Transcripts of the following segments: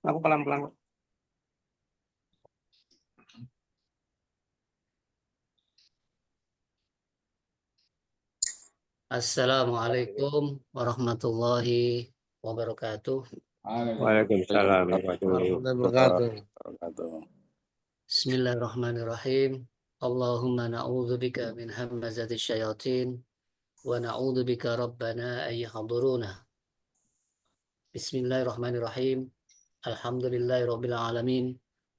Aku pelan-pelan. Assalamualaikum warahmatullahi wabarakatuh. Waalaikumsalam warahmatullahi wabarakatuh. Bismillahirrahmanirrahim. Allahumma na'udzubika min hamazati syayatin wa na'udzubika rabbana ay yahduruna. Bismillahirrahmanirrahim. Alhamdulillahi rabbil alamin.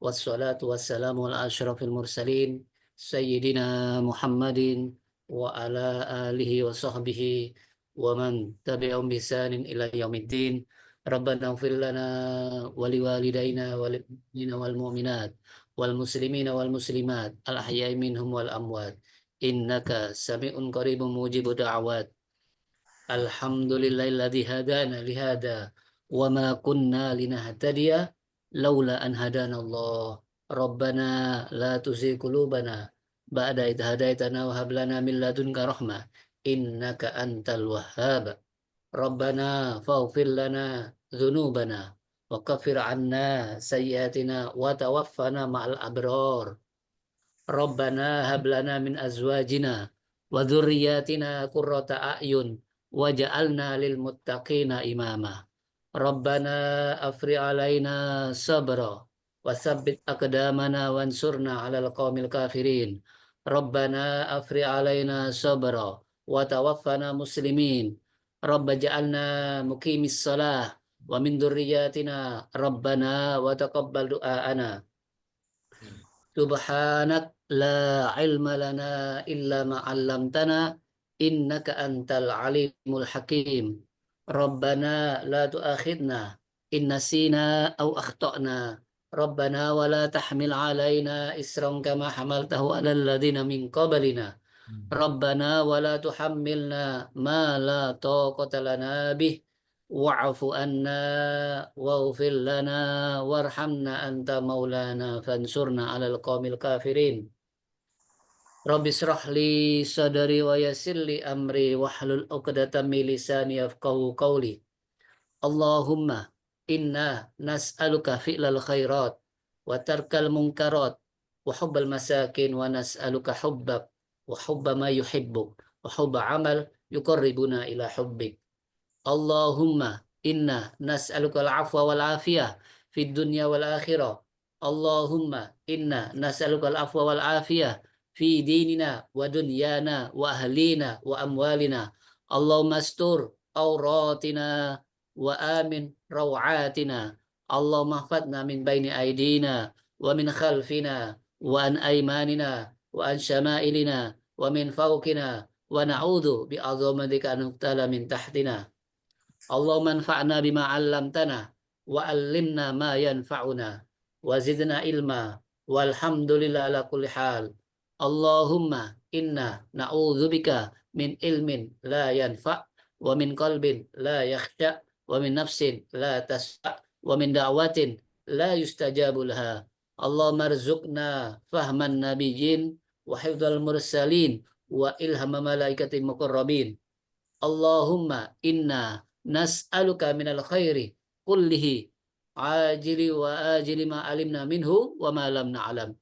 Wassalatu wassalamu ala asyrafil mursalin sayyidina Muhammadin wa ala alihi wa sahbihi wa man tabi'ahum bi ihsanin ila yaumiddin. Rabbana ighfir lana wa liwalidayna wal mu'minina wal mu'minat wal muslimina wal muslimat al ahya'i minhum wal amwat innaka sami'un qaribun mujibu da'awat. Alhamdulillahilladzi hadana lihada wa ma kunna linahtadiya laula an hadanallah. Rabbana la tuzigh qulubana ba'da idh hadaitana wa hab lana min ladunka rahmah innaka antal wahhab. Rabbana faghfir lana dzunubana wa kaffir 'anna sayyi'atina wa tawaffana ma'al abrar. Rabbana hab lana min azwajina wa dzurriyyatina qurrata a'yun waj'alna lil muttaqina imama. Rabbana afri 'alaina sabra wa tsabbit aqdamana wansurna 'alal qaumil kafirin. Rabbana afri 'alaina sabra wa tawaffana muslimin. Rabba ja'alna muqimis shalah wa min dzurriyyatina rabbana wa taqabbal du'aana. Subhanak la ilma lana illa ma 'allamtana innaka antal alimul hakim. Rabbana la tu'akhidna in nasina aw akhtana. Rabbana wa la tahmil 'alaina isran kama hamaltahu 'alal ladzina min qablina. Rabbana wa la tuhammilna ma la taqata lana bih wa'fu anna waghfir lana warhamna anta maulana fansurna 'alal qaumil kafirin. Rabbi shrah li sadri wa yassir li amri wahlul 'uqdatam min lisani yafqahu qawli. Allahumma inna nas'aluka fi'lal khairat wa tarkal munkarat wa hubbal masakin wa nas'aluka hubbak wa hubba ma yuhibbuk wa hubba amal yuqarribuna ila hubbik. Allahumma inna nas'aluka al-'afwa wal 'afiyah fid dunya wal akhirah. Allahumma inna nas'aluka al-'afwa wal 'afiyah fi dinina wa dunyana wa ahlina wa amwalina. Allahumma astur auratina wa amin rawatina. Allahumma hfadna min baini aidina wa min khalfina wa an aymanina wa an syama'ilina wa min fawqina wa na'udzu bi 'azamatika an nughtala min tahtina. Allahumma anfa'na bima 'allamtana wa 'allimna ma yanfa'una wa zidna ilma walhamdulillah ala kulli hal. Allahumma inna na'udzubika min ilmin la yanfa' wa min qalbin la yakhsha wa min nafsin la tasfa' wa min da'watin la yustajabu laha. Allahumma rzuqna fahman nabiyyin wa hifdzal mursalin wa ilhama malaikatil muqarrabin. Allahumma inna nas'aluka minal khairi kullihi ajili wa ajili ma alimna minhu wa ma lam na'lam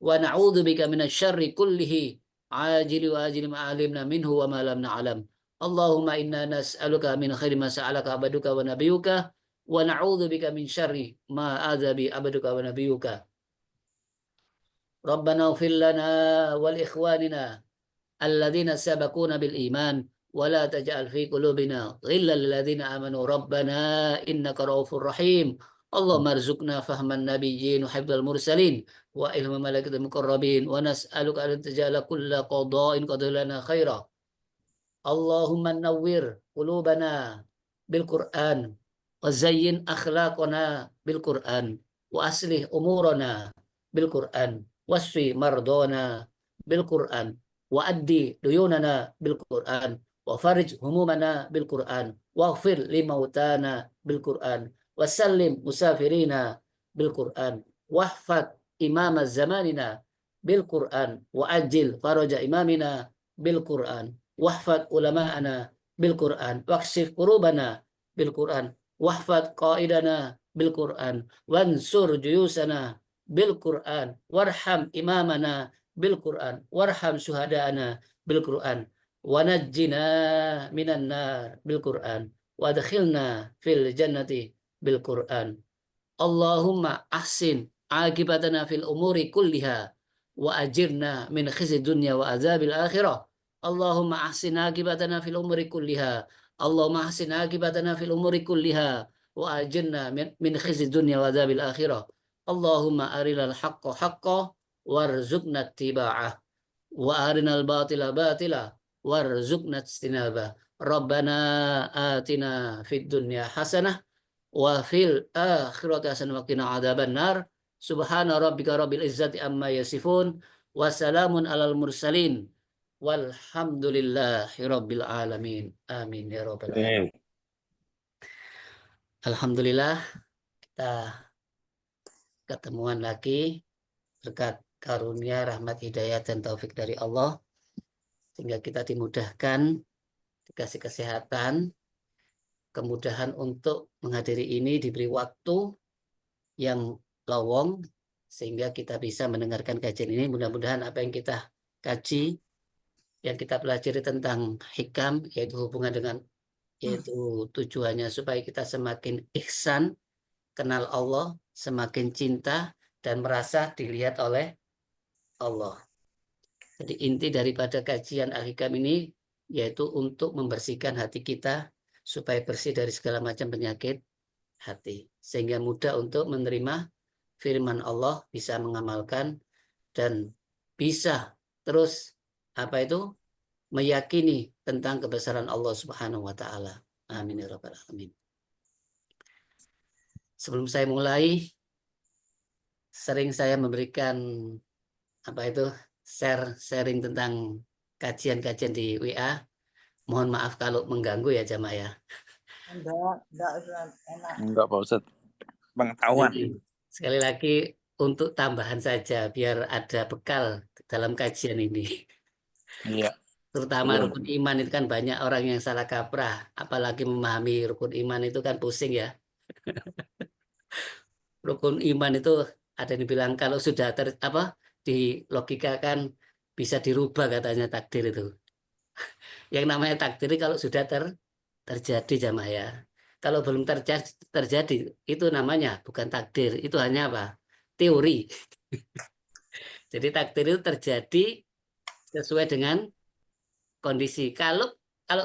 wa na'udzubika minasy syarri kullihi ajili wa ajili ma alimna minhu wa ma lam na'lam. Allahumma inna nas'aluka min khairi ma sa'alaka abaduka wa nabiyuka wa na'udzubika min syarri ma adzabi abaduka wa nabiyuka. Rabbana ighfir lana wal ikhwanina alladzina sabaquna bil iman wa la taj'al fi qulubina ghillan lil ladzina amanu rabbana innaka raufur rahim. Allahumma arzuqna fahman nabiyyin wa hifdzal mursalin wa ilma malaikatil muqarrabin wa nas'aluka an taj'ala kulla qada'in qadalana khaira. Allahumma nawwir qulubana bil Qur'an wa zayyin akhlaqana bil Qur'an wa aslih umurana bil Qur'an wasfi mardana bil Qur'an wa addi duyunana bil Qur'an wa farij humumana bil Qur'an waghfir limautana bil Qur'an wa sallim musafirina bil Qur'an wahfad imama zamanina bil Qur'an wa ajil faraja imamina bil Qur'an wahfad ulama'ana bil Qur'an waqsif kurubana bil Qur'an wahfad qaidana bil Qur'an, wansur juyusana bil Qur'an, warham imamana bil Qur'an, warham syuhadana bil Qur'an, wanajjina minan nar bil Qur'an, wadkhilna fil jannati bil Qur'an. Allahumma ahsin akibatana fil umuri kulliha wa ajirna min khizi dunya wa azabil akhirah. Allahumma ahsin akibatana fil umuri kulliha. Allahumma ahsin akibatana fil umuri kulliha wa ajirna min khizi dunya wa azabil akhirah. Allahumma arinal haqqa haqqa warzuqna ittiba'ah wa arinal batila batila warzuqna ijtinabah. Rabbana atina fid dunya hasanah wa fil akhirati hasanah wa qina adzabannar. Subhana rabbika rabbil izzati amma yasifun wa salamun alal mursalin walhamdulillahi rabbil alamin. Amin ya rabbal alamin. Alhamdulillah, kita ketemuan lagi berkat karunia, rahmat, hidayah dan taufik dari Allah sehingga kita dimudahkan, dikasih kesehatan, kemudahan untuk menghadiri ini, diberi waktu yang lowong sehingga kita bisa mendengarkan kajian ini. Mudah-mudahan apa yang kita kaji, yang kita pelajari tentang hikam, yaitu hubungan dengan, yaitu tujuannya supaya kita semakin ihsan, kenal Allah, semakin cinta dan merasa dilihat oleh Allah. Jadi inti daripada kajian Al-Hikam ini yaitu untuk membersihkan hati kita supaya bersih dari segala macam penyakit hati, sehingga mudah untuk menerima firman Allah, bisa mengamalkan dan bisa terus meyakini tentang kebesaran Allah Subhanahu wa taala. Amin ya rabbal alamin. Sebelum saya mulai, sering saya memberikan sharing tentang kajian-kajian di WA. Mohon maaf kalau mengganggu ya jamaah ya. Enggak Pak Ustadz. Pengetahuan. Sekali lagi untuk tambahan saja biar ada bekal dalam kajian ini. Iya. Terutama rukun iman itu kan banyak orang yang salah kaprah, apalagi memahami rukun iman itu kan pusing ya. Rukun iman itu ada yang bilang kalau sudah dilogikakan bisa dirubah katanya takdir itu. Yang namanya takdir kalau sudah terjadi jamaah ya. Kalau belum terjadi itu namanya bukan takdir, itu hanya apa? Teori. Jadi takdir itu terjadi sesuai dengan kondisi. Kalau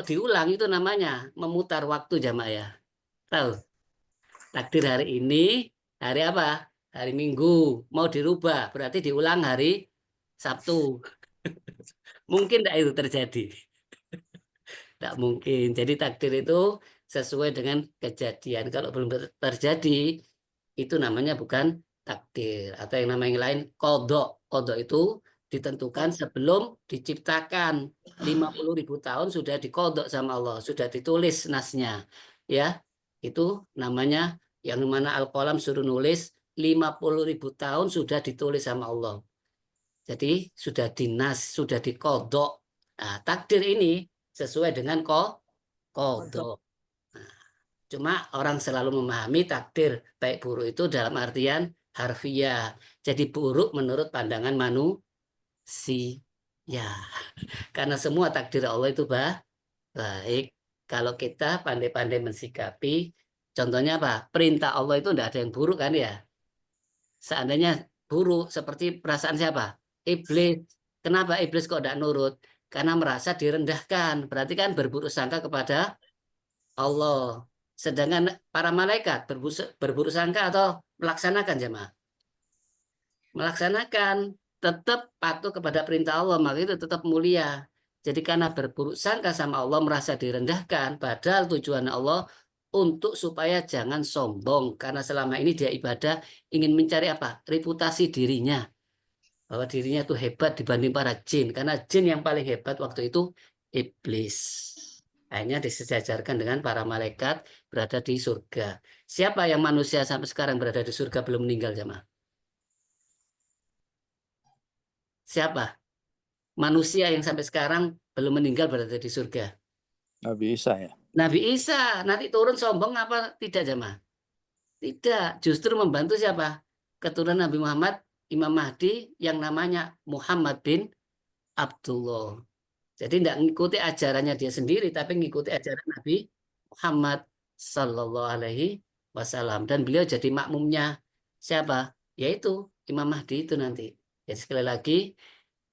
diulang itu namanya memutar waktu jamaah ya. Tahu? Takdir hari ini, hari apa? Hari Minggu. Mau dirubah, berarti diulang hari Sabtu. Mungkin tidak itu terjadi? Tidak mungkin. Jadi takdir itu sesuai dengan kejadian. Kalau belum terjadi, itu namanya bukan takdir. Atau yang namanya lain, kodok. Kodok itu ditentukan sebelum diciptakan. 50.000 tahun sudah dikodok sama Allah. Sudah ditulis nasnya. Ya, itu namanya yang mana Al-Qalam suruh nulis 50.000 tahun sudah ditulis sama Allah. Jadi sudah dinas, sudah dikodok. Nah, takdir ini sesuai dengan kodok. Nah, cuma orang selalu memahami takdir baik buruk itu dalam artian harfiah. Jadi buruk menurut pandangan manusia. Karena semua takdir Allah itu baik. Kalau kita pandai-pandai mensikapi, contohnya apa? Perintah Allah itu tidak ada yang buruk kan ya? Seandainya buruk seperti perasaan siapa? Iblis. Kenapa iblis kok tidak nurut? Karena merasa direndahkan. Berarti kan berburuk sangka kepada Allah. Sedangkan para malaikat berburuk sangka atau melaksanakan jemaah? Melaksanakan, tetap patuh kepada perintah Allah, maka itu tetap mulia. Jadi karena berburuk sangka sama Allah, merasa direndahkan, padahal tujuan Allah untuk supaya jangan sombong. Karena selama ini dia ibadah ingin mencari apa? Reputasi dirinya. Bahwa dirinya itu hebat dibanding para jin. Karena jin yang paling hebat waktu itu iblis. Akhirnya disejajarkan dengan para malaikat berada di surga. Siapa yang manusia sampai sekarang berada di surga belum meninggal jemaah? Siapa? Manusia yang sampai sekarang belum meninggal berada di surga. Nabi Isa ya. Nabi Isa nanti turun sombong apa tidak jemaah? Tidak, justru membantu siapa? Keturunan Nabi Muhammad, Imam Mahdi yang namanya Muhammad bin Abdullah. Jadi tidak mengikuti ajarannya dia sendiri, tapi mengikuti ajaran Nabi Muhammad Sallallahu Alaihi Wasallam. Dan beliau jadi makmumnya siapa? Yaitu Imam Mahdi itu nanti. Jadi sekali lagi,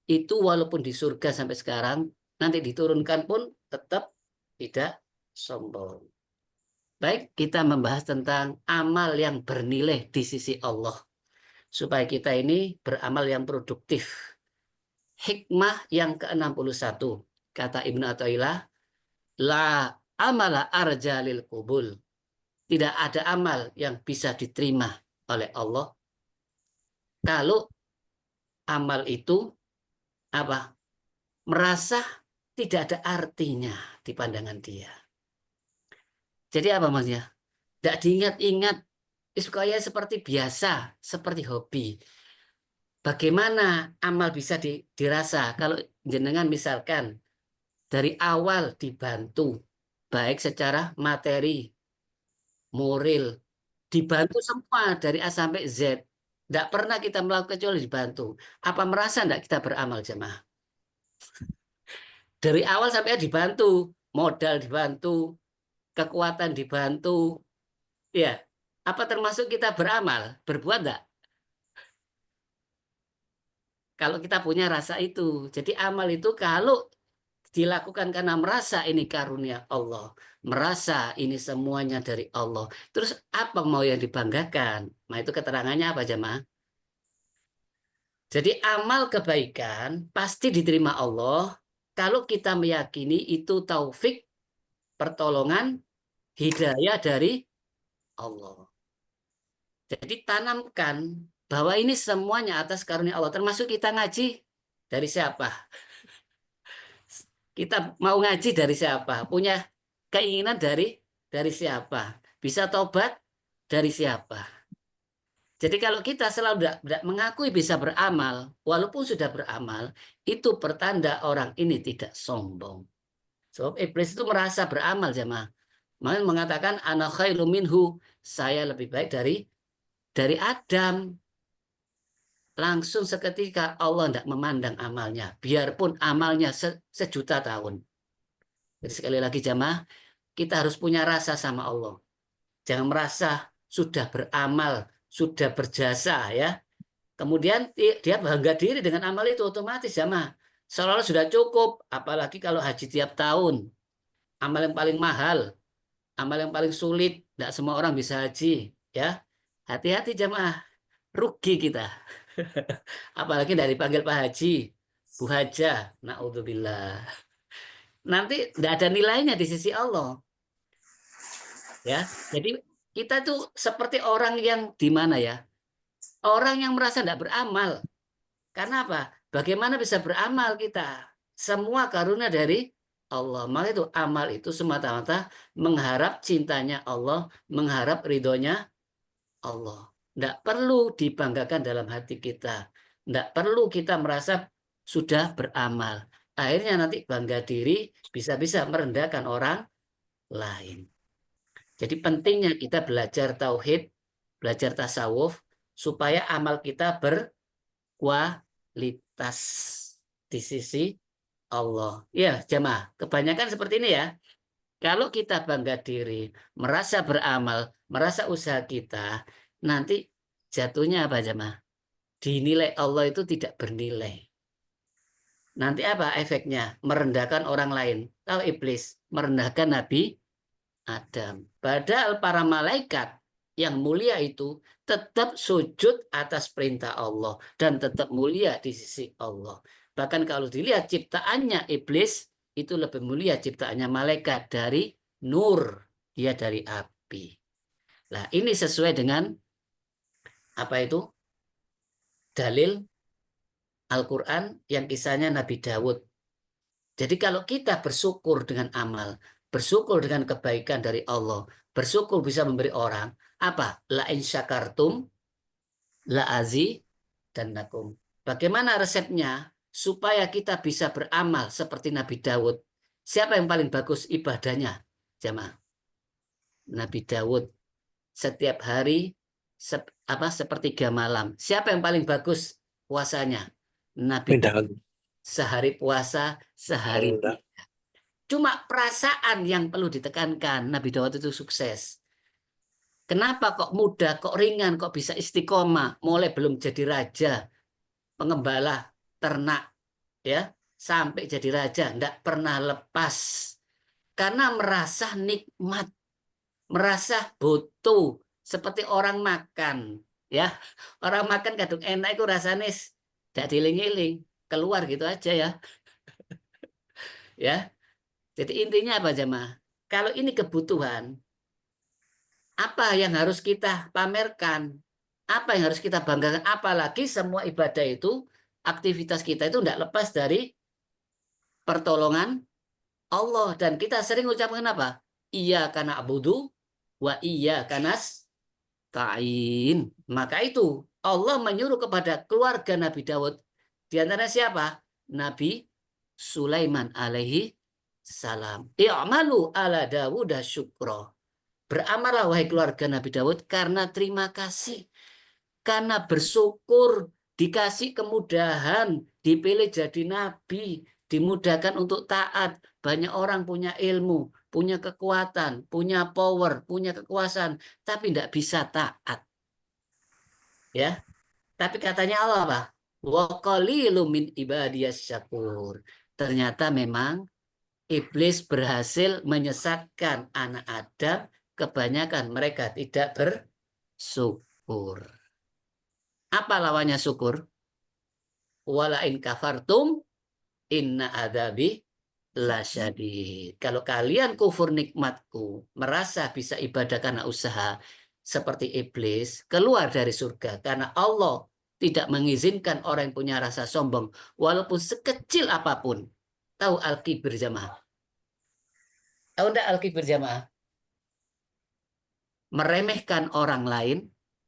itu walaupun di surga sampai sekarang, nanti diturunkan pun tetap tidak sombong. Baik, kita membahas tentang amal yang bernilai di sisi Allah. Supaya kita ini beramal yang produktif. Hikmah yang ke-61. Kata Ibnu Athaillah, la amala arja lil qubul. Tidak ada amal yang bisa diterima oleh Allah kalau amal itu apa? Merasa tidak ada artinya di pandangan dia. Jadi apa maksudnya? Tidak diingat-ingat, supaya seperti biasa, seperti hobi. Bagaimana amal bisa dirasa kalau jenengan misalkan dari awal dibantu, baik secara materi, moral, dibantu semua dari A sampai Z. Tidak pernah kita melakukan kecuali dibantu. Apa merasa tidak kita beramal jemaah? Dari awal sampai dibantu, modal dibantu, kekuatan dibantu, ya. Apa termasuk kita beramal? Berbuat enggak? Kalau kita punya rasa itu. Jadi amal itu kalau dilakukan karena merasa ini karunia Allah, merasa ini semuanya dari Allah. Terus apa mau yang dibanggakan? Nah itu keterangannya apa jemaah? Jadi amal kebaikan pasti diterima Allah kalau kita meyakini itu taufik, pertolongan, hidayah dari Allah. Jadi tanamkan bahwa ini semuanya atas karunia Allah. Termasuk kita ngaji dari siapa? Kita mau ngaji dari siapa? Punya keinginan dari siapa? Bisa tobat dari siapa? Jadi kalau kita selalu tidak mengakui bisa beramal, walaupun sudah beramal, itu pertanda orang ini tidak sombong. Sebab iblis itu merasa beramal jemaah. Makanya mengatakan ana khairu minhu, saya lebih baik dari Adam. Langsung seketika Allah tidak memandang amalnya, biarpun amalnya sejuta tahun. Jadi sekali lagi jemaah, kita harus punya rasa sama Allah. Jangan merasa sudah beramal, sudah berjasa ya. Kemudian dia bangga diri dengan amal itu otomatis jemaah. Seolah-olah sudah cukup, apalagi kalau haji tiap tahun. Amal yang paling mahal, amal yang paling sulit, tidak semua orang bisa haji ya. Hati-hati jemaah, rugi kita. Apalagi dari panggil Pak Haji, Bu Haja, naudzubillah. Nanti tidak ada nilainya di sisi Allah. Ya, jadi kita tuh seperti orang yang di mana ya? Orang yang merasa tidak beramal. Karena apa? Bagaimana bisa beramal kita? Semua karunia dari Allah. Maka itu amal itu semata-mata mengharap cintanya Allah, mengharap ridhonya Allah. Tidak perlu dibanggakan dalam hati kita. Tidak perlu kita merasa sudah beramal. Akhirnya nanti bangga diri bisa-bisa merendahkan orang lain. Jadi pentingnya kita belajar tauhid, belajar tasawuf, supaya amal kita berkualitas di sisi Allah. Ya, jemaah, kebanyakan seperti ini ya. Kalau kita bangga diri, merasa beramal, merasa usaha kita, nanti jatuhnya apa jemaah? Dinilai Allah itu tidak bernilai. Nanti apa efeknya? Merendahkan orang lain. Tahu iblis, merendahkan Nabi Adam. Padahal para malaikat yang mulia itu tetap sujud atas perintah Allah dan tetap mulia di sisi Allah. Bahkan kalau dilihat ciptaannya iblis itu lebih mulia ciptaannya malaikat dari nur, dia dari api. Nah, ini sesuai dengan apa itu? Dalil Al-Quran yang kisahnya Nabi Dawud. Jadi kalau kita bersyukur dengan amal, bersyukur dengan kebaikan dari Allah, bersyukur bisa memberi orang, apa? La in syakartum, la azi, dan nakum. Bagaimana resepnya supaya kita bisa beramal seperti Nabi Dawud? Siapa yang paling bagus ibadahnya? Jamaah. Nabi Dawud. setiap hari sepertiga malam. Siapa yang paling bagus puasanya? Nabi Daud. Sehari puasa, sehari tidak. Cuma perasaan yang perlu ditekankan. Nabi Daud itu sukses. Kenapa kok mudah, kok ringan, kok bisa istiqomah? Mulai belum jadi raja, pengembala ternak, ya, sampai jadi raja, tidak pernah lepas. Karena merasa nikmat, merasa butuh, seperti orang makan, ya. Orang makan kadung enak itu rasanya tidak diling-iling, keluar gitu aja ya. Ya. Jadi intinya apa jemaah? Kalau ini kebutuhan, apa yang harus kita pamerkan? Apa yang harus kita banggakan? Apalagi semua ibadah itu, aktivitas kita itu tidak lepas dari pertolongan Allah. Dan kita sering ucapkan apa? Iya karena abudu, wa iya kanas ta'in. Maka itu Allah menyuruh kepada keluarga Nabi Daud. Di antara siapa? Nabi Sulaiman alaihi salam. I'malu ala Dawud syukra. Beramallah wahai keluarga Nabi Daud karena terima kasih. Karena bersyukur dikasih kemudahan, dipilih jadi nabi, dimudahkan untuk taat. Banyak orang punya ilmu, punya kekuatan, punya power, punya kekuasaan, tapi tidak bisa taat. Ya, tapi katanya Allah apa? Wa qalilum min ibadiyas syakur. Ternyata memang iblis berhasil menyesatkan anak Adam, kebanyakan mereka tidak bersyukur. Apa lawannya syukur? Wala in kafartum inna adabi lasyadid. Kalau kalian kufur nikmatku, merasa bisa ibadah karena usaha, seperti iblis, keluar dari surga. Karena Allah tidak mengizinkan orang yang punya rasa sombong, walaupun sekecil apapun. Tahu al-kibir jamaah? Tahu enggak al-kibir jamaah? Meremehkan orang lain,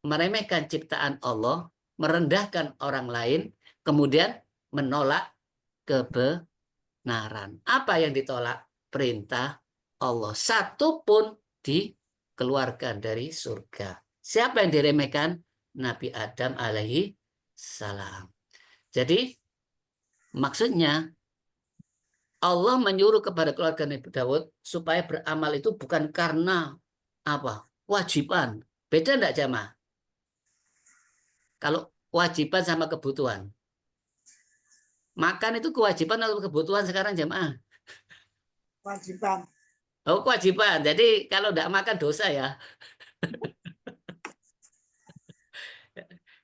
meremehkan ciptaan Allah, merendahkan orang lain, kemudian menolak kebenaran. Apa yang ditolak? Perintah Allah. Satu pun dikeluarkan dari surga. Siapa yang diremehkan? Nabi Adam alaihi salam. Jadi maksudnya Allah menyuruh kepada keluarga Nabi Daud supaya beramal itu bukan karena apa? Kewajiban. Beda enggak jamaah? Kalau kewajiban sama kebutuhan. Makan itu kewajiban atau kebutuhan sekarang jamaah? Kewajiban. Oh, kewajiban. Jadi kalau enggak makan dosa ya.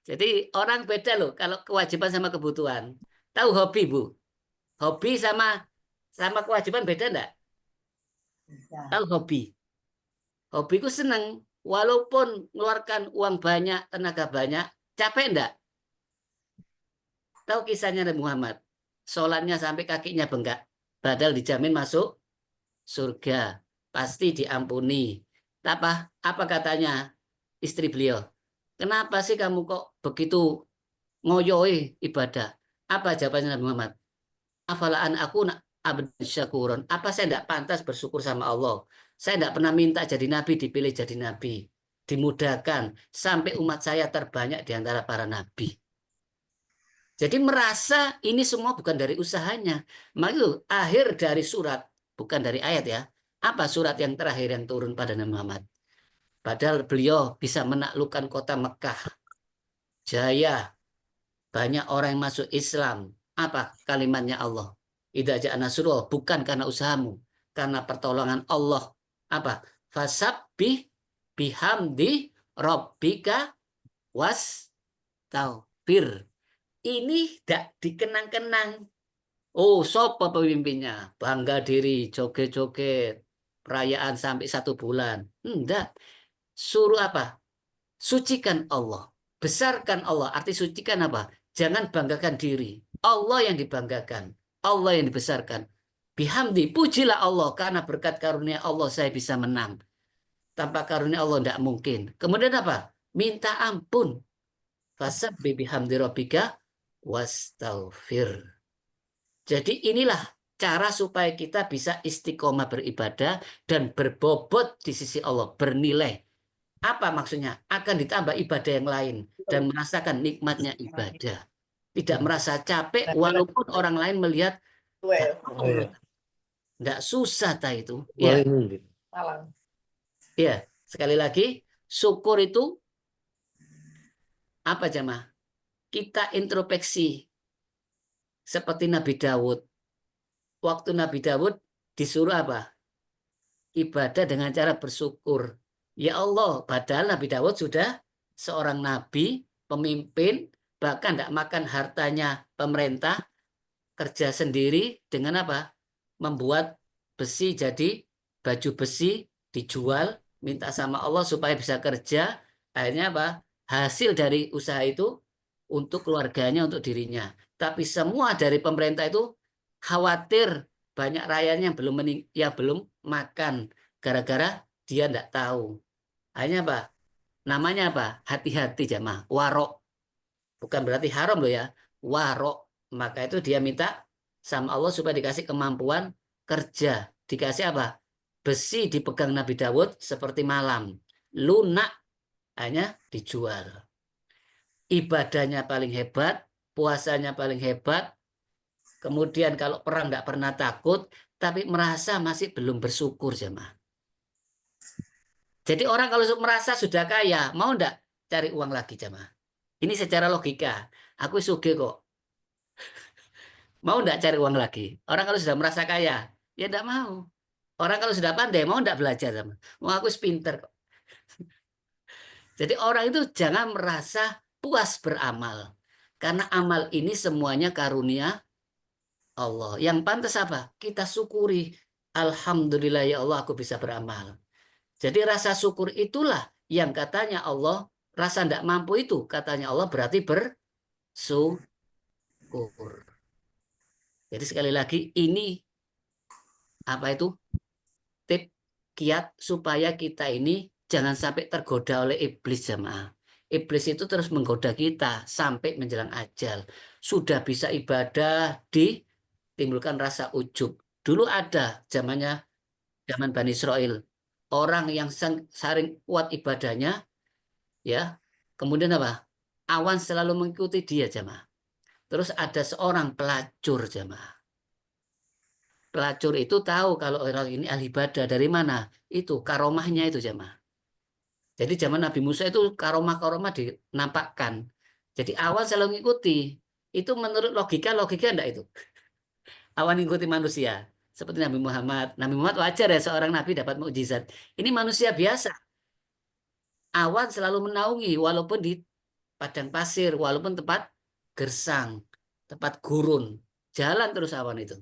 Jadi orang beda loh kalau kewajiban sama kebutuhan. Tahu hobi, Bu? Hobi sama kewajiban beda enggak? Tahu hobi? Hobiku seneng, walaupun mengeluarkan uang banyak, tenaga banyak, capek enggak? Tahu kisahnya Nabi Muhammad? Sholatnya sampai kakinya bengkak, padahal dijamin masuk surga, pasti diampuni. Apa katanya istri beliau? Kenapa sih kamu kok begitu ngoyoi ibadah? Apa jawabannya Nabi Muhammad? Afalaan aku abdan syakuron. Apa saya tidak pantas bersyukur sama Allah? Saya tidak pernah minta jadi nabi, dipilih jadi nabi. Dimudahkan sampai umat saya terbanyak di antara para nabi. Jadi merasa ini semua bukan dari usahanya. Maka itu akhir dari surat, bukan dari ayat ya. Apa surat yang terakhir yang turun pada Nabi Muhammad? Padahal beliau bisa menaklukkan kota Mekah. Jaya. Banyak orang yang masuk Islam. Apa kalimatnya Allah? Idza ja'a nasrullah, bukan karena usahamu, karena pertolongan Allah. Apa? Fasabbih bihamdi rabbika wastaghfir. Ini tidak dikenang-kenang. Oh, sopo pemimpinnya? Bangga diri, joget-joget, perayaan sampai 1 bulan. Enggak. Suruh apa? Sucikan Allah. Besarkan Allah. Arti sucikan apa? Jangan banggakan diri. Allah yang dibanggakan. Allah yang dibesarkan. Bihamdi, pujilah Allah. Karena berkat karunia Allah saya bisa menang. Tanpa karunia Allah tidak mungkin. Kemudian apa? Minta ampun. Fasabbih bihamdi rabbika wastaghfir. Jadi inilah cara supaya kita bisa istiqomah beribadah dan berbobot di sisi Allah. Bernilai. Apa maksudnya? Akan ditambah ibadah yang lain dan merasakan nikmatnya ibadah. Tidak merasa capek walaupun orang lain melihat tidak susah itu. Ya, ya. Sekali lagi, syukur itu apa jemaah? Kita introspeksi seperti Nabi Dawud. Waktu Nabi Dawud disuruh apa? Ibadah dengan cara bersyukur. Ya Allah, padahal Nabi Dawud sudah seorang nabi, pemimpin, bahkan tidak makan hartanya pemerintah, kerja sendiri dengan apa? Membuat besi jadi baju besi, dijual, minta sama Allah supaya bisa kerja. Akhirnya apa? Hasil dari usaha itu untuk keluarganya, untuk dirinya. Tapi semua dari pemerintah itu khawatir banyak rakyatnya yang belum makan gara-gara dia tidak tahu. Akhirnya apa? Namanya apa? Hati-hati jamaah. Warok. Bukan berarti haram loh ya. Warok. Maka itu dia minta sama Allah supaya dikasih kemampuan kerja. Dikasih apa? Besi dipegang Nabi Dawud seperti malam. Lunak hanya dijual. Ibadahnya paling hebat, puasanya paling hebat. Kemudian kalau perang tidak pernah takut, tapi merasa masih belum bersyukur jemaah. Jadi orang kalau merasa sudah kaya, mau enggak cari uang lagi jemaah? Ini secara logika. Aku sugih kok. Mau enggak cari uang lagi? Orang kalau sudah merasa kaya, ya enggak mau. Orang kalau sudah pandai, mau enggak belajar sama? Mau aku pinter kok. Jadi orang itu jangan merasa puas beramal. Karena amal ini semuanya karunia Allah. Yang pantas apa? Kita syukuri. Alhamdulillah ya Allah aku bisa beramal. Jadi rasa syukur itulah yang katanya Allah, rasa tidak mampu itu katanya Allah berarti bersyukur. Jadi sekali lagi ini apa itu tip kiat supaya kita ini jangan sampai tergoda oleh iblis jemaah. Iblis itu terus menggoda kita sampai menjelang ajal. Sudah bisa ibadah ditimbulkan rasa ujub. Dulu ada zaman Bani Israel. Orang yang saring kuat ibadahnya, ya, kemudian apa? Awan selalu mengikuti dia jamaah. Terus ada seorang pelacur jamaah. Pelacur itu tahu kalau orang ini ahli ibadah dari mana? Itu karomahnya itu jamaah. Jadi zaman Nabi Musa itu karomah-karomah dinampakkan. Jadi awan selalu mengikuti. Itu menurut logika enggak itu? Awan mengikuti manusia. Seperti Nabi Muhammad. Nabi Muhammad wajar ya seorang Nabi dapat mukjizat. Ini manusia biasa. Awan selalu menaungi walaupun di padang pasir, walaupun tempat gersang, tempat gurun. Jalan terus awan itu.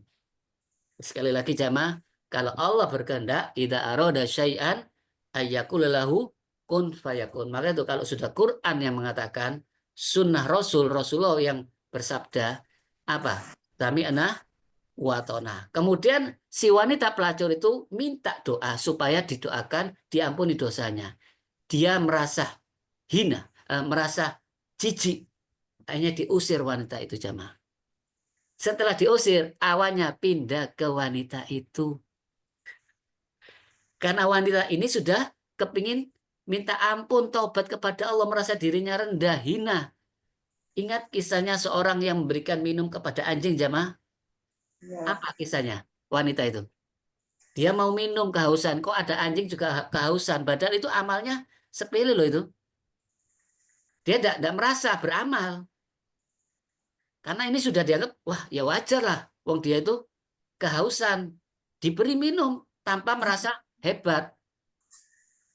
Sekali lagi jamaah, kalau Allah berkehendak, idza arada syai'an ayyaqul lahu kun fayakun. Maka itu kalau sudah Quran yang mengatakan, sunnah Rasulullah yang bersabda, apa? Sami'na wa ta'na. Kemudian si wanita pelacur itu minta doa supaya didoakan diampuni dosanya. Dia merasa hina, merasa jijik. Hanya diusir wanita itu jamaah. Setelah diusir, awannya pindah ke wanita itu. Karena wanita ini sudah kepingin minta ampun, taubat kepada Allah, merasa dirinya rendah, hina. Ingat kisahnya seorang yang memberikan minum kepada anjing jamaah? Apa kisahnya wanita itu? Dia mau minum kehausan. Kok ada anjing juga kehausan? Padahal itu amalnya sepele loh itu. Dia tidak merasa beramal. Karena ini sudah dianggap, wah ya wajar lah. Wong dia itu kehausan. Diberi minum tanpa merasa hebat.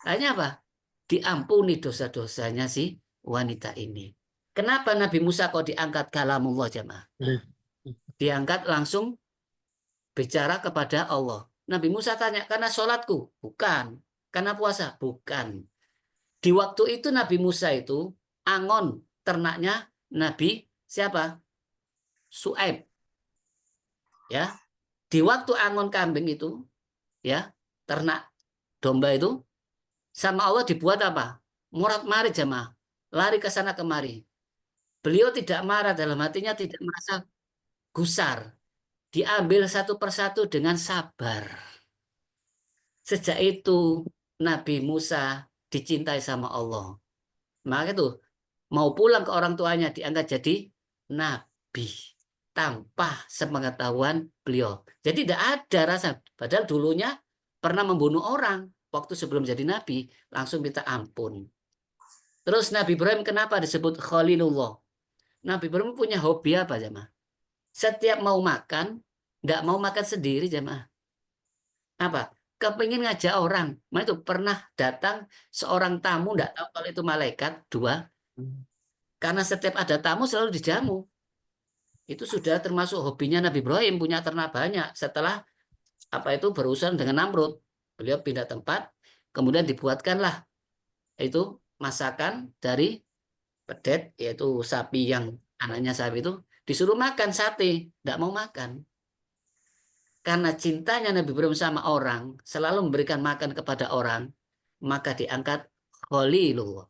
Hanya apa? Diampuni dosa-dosanya si wanita ini. Kenapa Nabi Musa kok diangkat kalamullah jamaah? Diangkat langsung bicara kepada Allah. Nabi Musa tanya, karena sholatku? Bukan. Karena puasa? Bukan. Di waktu itu Nabi Musa itu, angon ternaknya Nabi siapa? Su'aib. Ya. Di waktu angon kambing itu, ya, ternak domba itu, sama Allah dibuat apa? Morat-marit jamaah. Lari ke sana kemari. Beliau tidak marah, dalam hatinya tidak merasa gusar. Diambil satu persatu dengan sabar. Sejak itu Nabi Musa dicintai sama Allah. Maka itu mau pulang ke orang tuanya diangkat jadi nabi tanpa sepengetahuan beliau. Jadi tidak ada rasa. Padahal dulunya pernah membunuh orang. Waktu sebelum jadi nabi langsung minta ampun. Terus Nabi Ibrahim kenapa disebut Khalilullah? Nabi Ibrahim punya hobi apa jemaah? Setiap mau makan, nggak mau makan sendiri jemaah. Apa? Kepingin ngajak orang. Nah, itu pernah datang seorang tamu, nggak tahu kalau itu malaikat, dua. Karena setiap ada tamu selalu dijamu. Itu sudah termasuk hobinya Nabi Ibrahim, punya ternak banyak. Setelah itu berurusan dengan Namrud, beliau pindah tempat, kemudian dibuatkanlah itu masakan dari pedet, yaitu sapi yang anaknya sapi itu disuruh makan sate, tidak mau makan. Karena cintanya Nabi Ibrahim sama orang, selalu memberikan makan kepada orang, maka diangkat Khalilullah.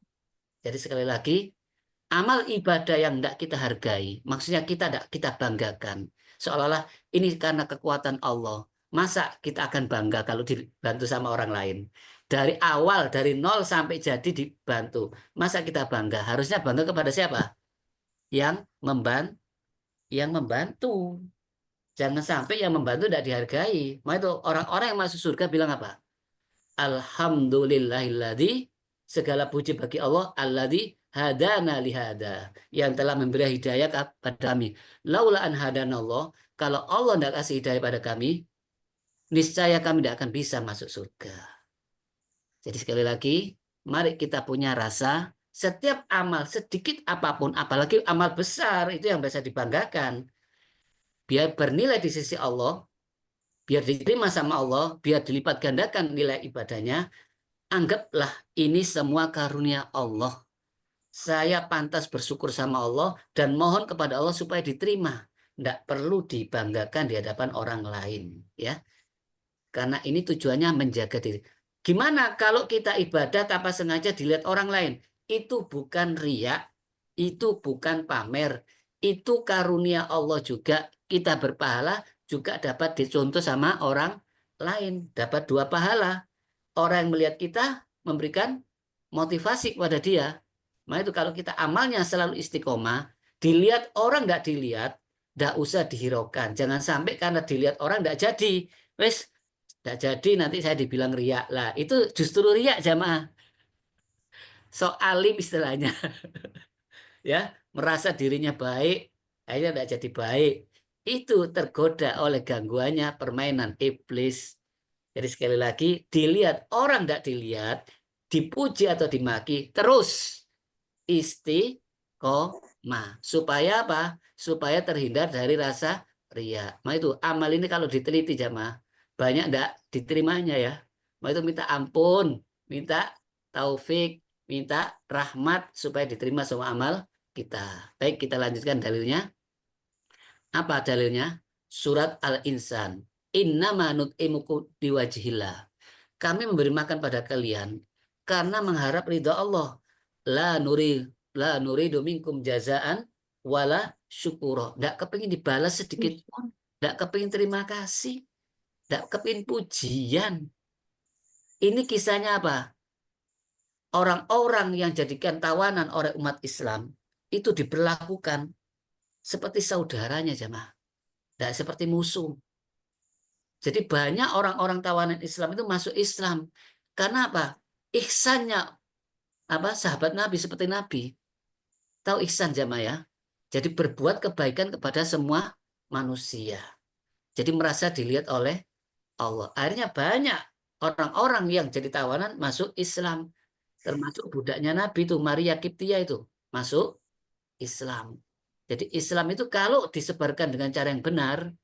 Jadi sekali lagi, amal ibadah yang tidak kita hargai, maksudnya kita tidak kita banggakan, seolah-olah ini karena kekuatan Allah. Masa kita akan bangga kalau dibantu sama orang lain? Dari awal, dari nol sampai jadi dibantu. Masa kita bangga? Harusnya bangga kepada siapa? Yang membantu. Jangan sampai yang membantu tidak dihargai. Maka itu orang-orang yang masuk surga bilang apa? Alhamdulillahilladzi, segala puji bagi Allah, alladzi hadana lihada, yang telah memberi hidayah kepada kami. Laula an hadanallah, kalau Allah tidak kasih hidayah pada kami, niscaya kami tidak akan bisa masuk surga. Jadi sekali lagi, mari kita punya rasa setiap amal sedikit apapun, apalagi amal besar itu yang bisa dibanggakan. Biar bernilai di sisi Allah, biar diterima sama Allah, biar dilipat gandakan nilai ibadahnya, anggaplah ini semua karunia Allah. Saya pantas bersyukur sama Allah dan mohon kepada Allah supaya diterima. Tidak perlu dibanggakan di hadapan orang lain, ya. Karena ini tujuannya menjaga diri. Gimana kalau kita ibadah tanpa sengaja dilihat orang lain? Itu bukan riya, itu bukan pamer, itu karunia Allah juga. Kita berpahala juga dapat dicontoh sama orang lain, dapat 2 pahala. Orang yang melihat kita memberikan motivasi kepada dia. Nah itu kalau kita amalnya selalu istiqomah, dilihat orang nggak dilihat, nggak usah dihiraukan. Jangan sampai karena dilihat orang nggak jadi, wes nggak jadi nanti saya dibilang riak lah. Itu justru riak jamaah. So alim istilahnya, ya merasa dirinya baik, akhirnya tidak jadi baik. Itu tergoda oleh gangguannya permainan iblis. Jadi sekali lagi, dilihat orang tidak dilihat, dipuji atau dimaki, terus istiqomah. Supaya apa? Supaya terhindar dari rasa riya. Nah itu amal ini kalau diteliti jamaah, banyak tidak diterimanya ya. Nah itu minta ampun, minta taufik, minta rahmat supaya diterima semua amal kita. Baik, kita lanjutkan dalilnya. Apa dalilnya? Surat Al-Insan. Innama nut'imukum liwajhillah. Kami memberi makan pada kalian karena mengharap ridha Allah. La nuridu minkum jazaan wala syukura. Tidak kepingin dibalas sedikit pun. Tidak kepingin terima kasih. Tidak kepingin pujian. Ini kisahnya apa? Orang-orang yang jadikan tawanan oleh umat Islam itu diperlakukan seperti saudaranya jamaah. Tidak seperti musuh. Jadi banyak orang-orang tawanan Islam itu masuk Islam. Karena apa? Ihsannya sahabat Nabi seperti Nabi. Tahu ihsan jamaah ya? Jadi berbuat kebaikan kepada semua manusia. Jadi merasa dilihat oleh Allah. Akhirnya banyak orang-orang yang jadi tawanan masuk Islam. Termasuk budaknya Nabi itu, Maria Kiptia itu masuk Islam. Jadi Islam itu kalau disebarkan dengan cara yang benar,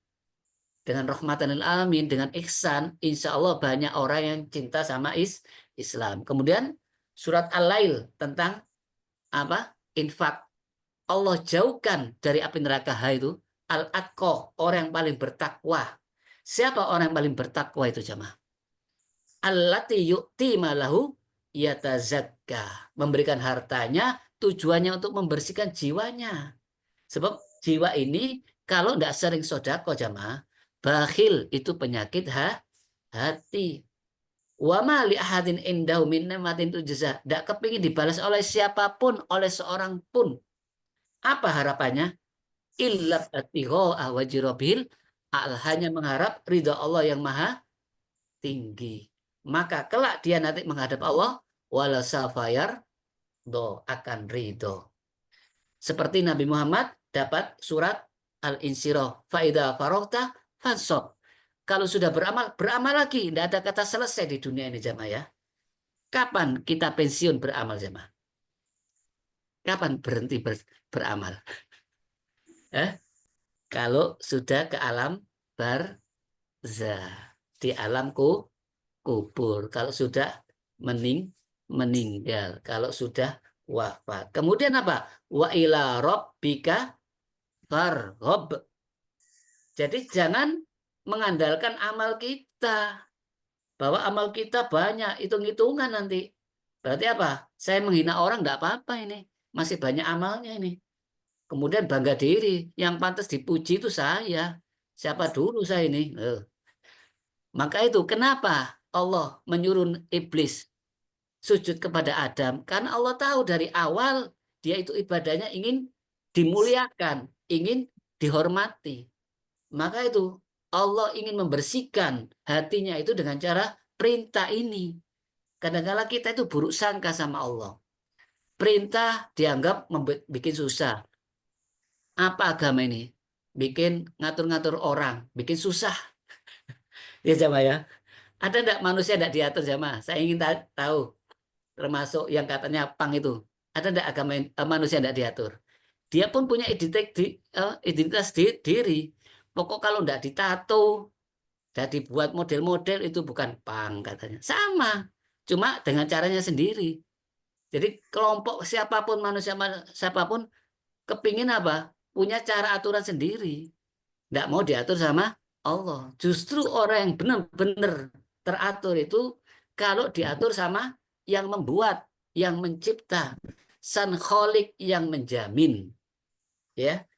dengan rahmatan lil alamin, dengan ihsan, insya Allah banyak orang yang cinta sama Islam. Kemudian surat Al-Lail tentang infak. Allah jauhkan dari api neraka itu al-atqa, orang yang paling bertakwa. Siapa orang yang paling bertakwa itu jamaah? Allati yu'ti malahu yatazakka, memberikan hartanya tujuannya untuk membersihkan jiwanya. Sebab jiwa ini kalau tidak sering sodako jamaah, bakhil itu penyakit hati. Wa ma li ahadin indahu min ni'matin tujza. Tidak kepingin dibalas oleh siapapun, oleh seorang pun. Apa harapannya? Illa batigha wajhi rabbil hanya mengharap ridha Allah yang maha tinggi. Maka kelak dia nanti menghadap Allah, wala safayar do akan ridho. Seperti Nabi Muhammad dapat surat Al-Insyirah. Faida farokta fansob. Kalau sudah beramal, beramal lagi. Tidak ada kata selesai di dunia ini jamaah ya. Kapan kita pensiun beramal jamaah? Kapan berhenti beramal? Kalau sudah ke alam barzah. Di alam kubur. Kalau sudah meninggal. Kalau sudah wafat. Kemudian apa? Wa ila rabbika farghab. Jadi jangan mengandalkan amal kita. Bahwa amal kita banyak, hitung-hitungan nanti. Berarti apa? Saya menghina orang enggak apa-apa ini. Masih banyak amalnya ini. Kemudian bangga diri. Yang pantas dipuji itu saya. Siapa dulu saya ini? Maka itu kenapa Allah menyuruh iblis sujud kepada Adam? Karena Allah tahu dari awal dia itu ibadahnya ingin dimuliakan, ingin dihormati. Maka itu Allah ingin membersihkan hatinya itu dengan cara perintah ini. Kadang-kadang kita itu buruk sangka sama Allah. Perintah dianggap bikin susah. Apa agama ini? Bikin ngatur-ngatur orang, bikin susah. Ya jamaah ya. Ada enggak manusia enggak diatur jamaah? Saya ingin tahu. Termasuk yang katanya pang itu. Ada enggak agama manusia enggak diatur? Dia pun punya identitas diri. Pokok kalau enggak ditato, enggak dibuat model-model itu bukan pang katanya. Sama. Cuma dengan caranya sendiri. Jadi kelompok siapapun manusia siapapun kepingin apa? Punya cara aturan sendiri. Enggak mau diatur sama Allah. Justru orang yang benar-benar teratur itu kalau diatur sama yang membuat, yang mencipta, Sang Kholik yang menjamin. Ya.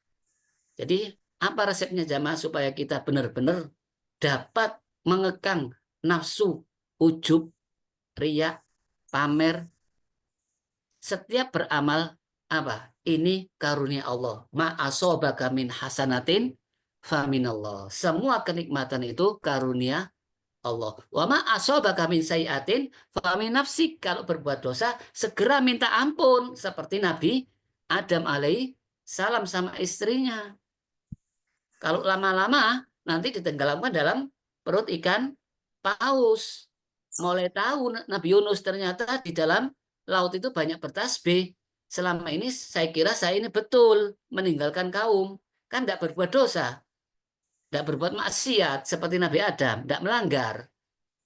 Jadi apa resepnya jamaah supaya kita benar-benar dapat mengekang nafsu, ujub, riya, pamer. Setiap beramal apa? Ini karunia Allah. Ma asobaka min hasanatin faminallah. Semua kenikmatan itu karunia Allah. Wa ma asobaka min sayiatin famin nafsik. Kalau berbuat dosa segera minta ampun seperti Nabi Adam alaihi salam sama istrinya. Kalau lama-lama nanti ditenggelamkan dalam perut ikan paus. Mulai tahu Nabi Yunus ternyata di dalam laut itu banyak bertasbih. Selama ini saya kira saya ini betul meninggalkan kaum. Kan tidak berbuat dosa. Tidak berbuat maksiat seperti Nabi Adam. Tidak melanggar.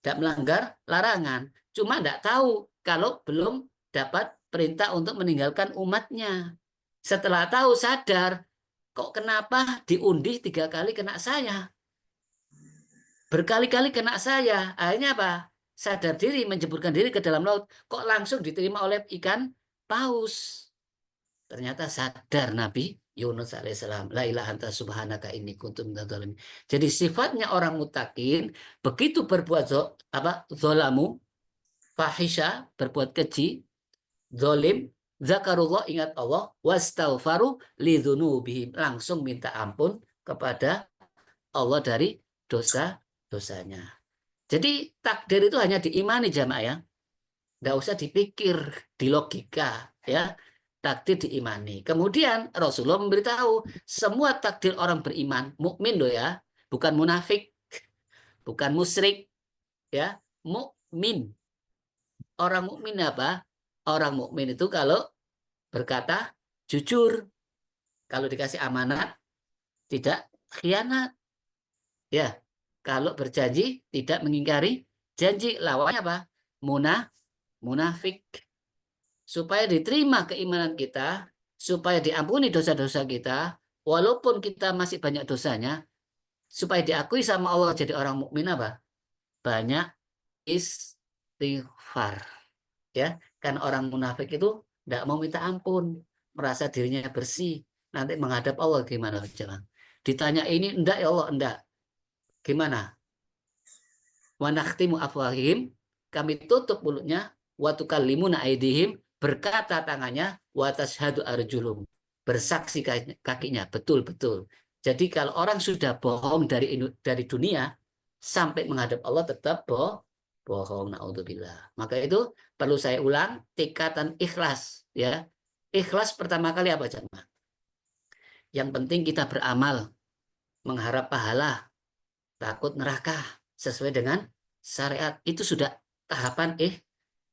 Tidak melanggar larangan. Cuma tidak tahu kalau belum dapat perintah untuk meninggalkan umatnya. Setelah tahu sadar. Kok kenapa diundi 3 kali kena saya? Berkali-kali kena saya. Akhirnya apa? Sadar diri, menjeburkan diri ke dalam laut. Kok langsung diterima oleh ikan paus? Ternyata sadar Nabi Yunus alaihissalam. La ilaha anta subhanaka inni kuntu minadz dzalimin. Jadi sifatnya orang mutakin begitu berbuat zolamu, fahisha, berbuat keji, zolim, zakarullah, ingat Allah, wastaghfaru lidzunubihim, langsung minta ampun kepada Allah dari dosa-dosanya. Jadi takdir itu hanya diimani jamaah ya. Enggak usah dipikir di logika ya. Takdir diimani. Kemudian Rasulullah memberitahu semua takdir orang beriman, mukmin loh ya, bukan munafik, bukan musyrik ya, mukmin. Orang mukmin apa? Orang mukmin itu kalau berkata jujur, kalau dikasih amanat tidak khianat. Ya, kalau berjanji tidak mengingkari janji. Lawannya apa? Munafik. Supaya diterima keimanan kita, supaya diampuni dosa-dosa kita, walaupun kita masih banyak dosanya, supaya diakui sama Allah jadi orang mukmin apa? Banyak istighfar. Ya, kan orang munafik itu tidak mau minta ampun, merasa dirinya bersih, nanti menghadap Allah gimana jangan. Ditanya ini enggak ya Allah, enggak. Gimana? Wa nakhtimu afwahihim kami tutup mulutnya, wa tukallimuna aydihim, berkata tangannya, wa tashhadu arjulum, bersaksi kakinya, betul-betul. Jadi kalau orang sudah bohong dari dunia sampai menghadap Allah tetap bohong, naudzubillah. Maka itu perlu saya ulang, tingkatan ikhlas, ya. Ikhlas pertama kali apa, jemaah? Yang penting kita beramal, mengharap pahala, takut neraka sesuai dengan syariat. Itu sudah tahapan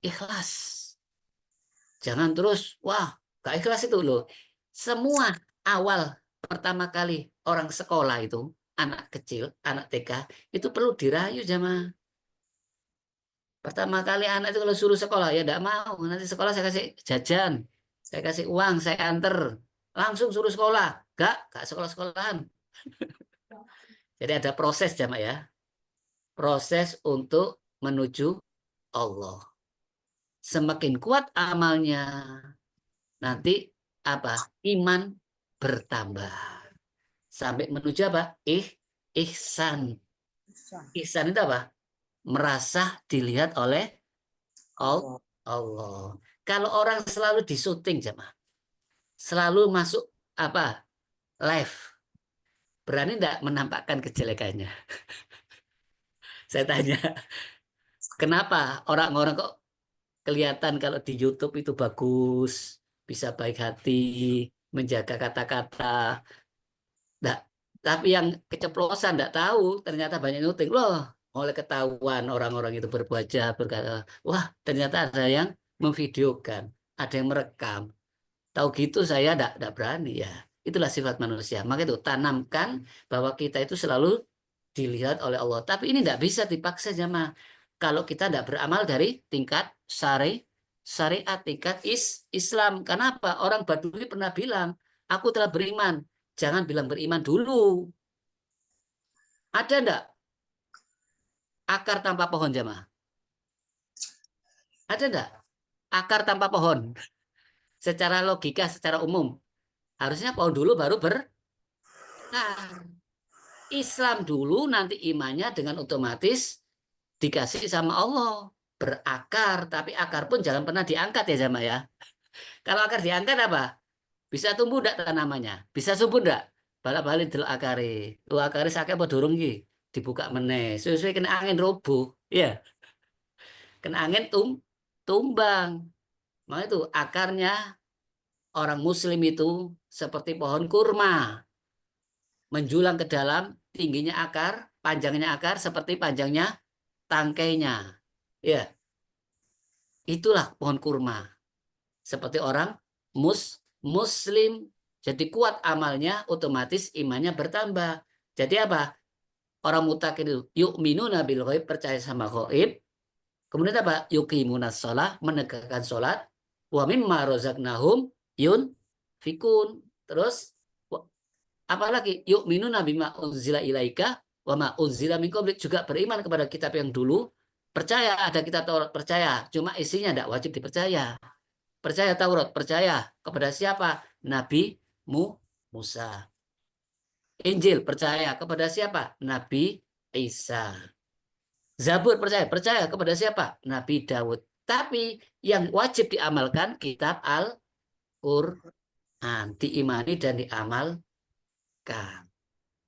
ikhlas. Jangan terus, wah, gak ikhlas itu loh. Semua awal pertama kali orang sekolah itu, anak kecil, anak TK, itu perlu dirayu, jemaah. Pertama kali anak itu kalau suruh sekolah, ya enggak mau. Nanti sekolah saya kasih jajan, saya kasih uang, saya anter. Langsung suruh sekolah. Gak sekolah-sekolahan. Jadi ada proses, jemaah, ya. Proses untuk menuju Allah. Semakin kuat amalnya, nanti apa? Iman bertambah. Sampai menuju apa? Ihsan. Ihsan itu apa? Merasa dilihat oleh Allah. Kalau orang selalu disuting, jemaah, selalu masuk apa? Live. Berani enggak menampakkan kejelekannya? Saya tanya, kenapa orang-orang kok kelihatan kalau di YouTube itu bagus, bisa baik hati, menjaga kata-kata. Nah, tapi yang keceplosan enggak tahu, ternyata banyak nyuting. Loh, oleh ketahuan orang-orang itu berbuat jahat, berkata, wah, ternyata ada yang memvideokan, ada yang merekam. Tahu gitu saya enggak berani, ya. Itulah sifat manusia. Maka itu tanamkan bahwa kita itu selalu dilihat oleh Allah. Tapi ini tidak bisa dipaksa, jemaah. Kalau kita tidak beramal dari tingkat syariat, tingkat Islam. Kenapa? Orang Badui pernah bilang, aku telah beriman. Jangan bilang beriman dulu. Ada enggak akar tanpa pohon, jemaah? Ada enggak akar tanpa pohon? Secara logika, secara umum. Harusnya pohon dulu baru berakar. Islam dulu, nanti imannya dengan otomatis dikasih sama Allah, berakar. Tapi akar pun jangan pernah diangkat, ya jemaah, ya. Kalau akar diangkat apa? Bisa tumbuh enggak tanamannya? Bisa subur enggak? Balik-balik delok akare. Lu akare sakit apa durung iki? Dibuka meneh. Sesuai kena angin roboh, ya. Kena angin tumbang. Maka itu akarnya orang muslim itu seperti pohon kurma. Menjulang ke dalam, tingginya akar, panjangnya akar seperti panjangnya tangkainya. Ya. Itulah pohon kurma. Seperti orang muslim. Jadi kuat amalnya, otomatis imannya bertambah. Jadi apa? Orang mutak itu yu'minuna bil ghaib, percaya sama ghaib. Kemudian apa? Yuqimunas shalah, menegakkan salat. Wa mimma razaqnahum yunfikun. Terus apalagi yu'minuna bima unzila ilaika wa ma unzila min qablik, juga beriman kepada kitab yang dulu. Percaya ada kitab Taurat, percaya. Cuma isinya tidak wajib dipercaya. Percaya Taurat, percaya kepada siapa? Nabi Musa. Injil, percaya kepada siapa? Nabi Isa. Zabur, percaya kepada siapa? Nabi Daud. Tapi yang wajib diamalkan kitab Al-Quran, diimani dan diamalkan.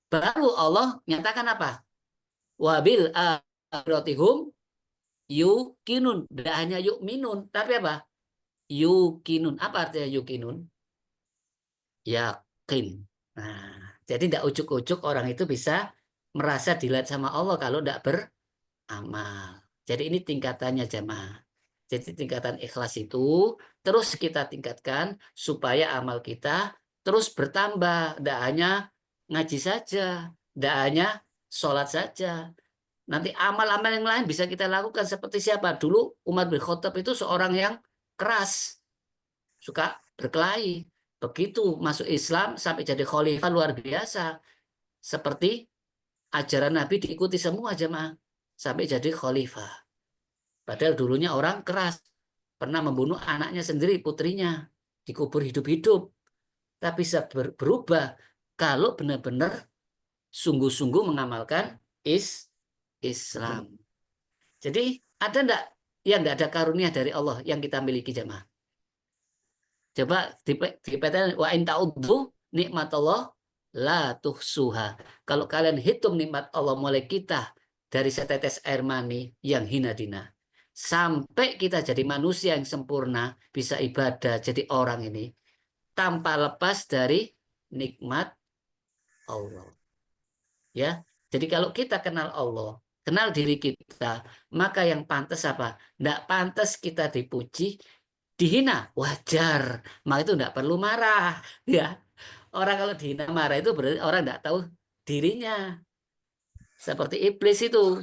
Baru Allah nyatakan apa? Wabil akhirotihum yukinun. Tidak hanya yu'minun, tapi apa? Yukinun. Apa artinya yukinun? Yakin. Nah, jadi tidak ujuk-ujuk orang itu bisa merasa dilihat sama Allah kalau tidak beramal. Jadi ini tingkatannya, jemaah. Jadi tingkatan ikhlas itu terus kita tingkatkan supaya amal kita terus bertambah. Tidak hanya ngaji saja, tidak hanya sholat saja. Nanti amal-amal yang lain bisa kita lakukan seperti siapa? Dulu Umar bin Khattab itu seorang yang keras, suka berkelahi. Begitu masuk Islam sampai jadi khalifah luar biasa. Seperti ajaran Nabi diikuti semua jemaah sampai jadi khalifah. Padahal dulunya orang keras, pernah membunuh anaknya sendiri, putrinya, dikubur hidup-hidup. Tapi bisa berubah kalau benar-benar sungguh-sungguh mengamalkan Islam. Jadi ada enggak yang nggak ada karunia dari Allah yang kita miliki jemaah. Coba dipetakan wa in ta'uddu nikmatullah la tuhsuha. Kalau kalian hitung nikmat Allah mulai kita dari setetes air mani yang hina dina sampai kita jadi manusia yang sempurna, bisa ibadah, jadi orang ini tanpa lepas dari nikmat Allah. Ya. Jadi kalau kita kenal Allah, kenal diri kita, maka yang pantas apa? Tidak pantas kita dipuji, dihina, wajar. Maka itu tidak perlu marah, ya. Orang kalau dihina marah itu berarti orang tidak tahu dirinya. Seperti iblis itu,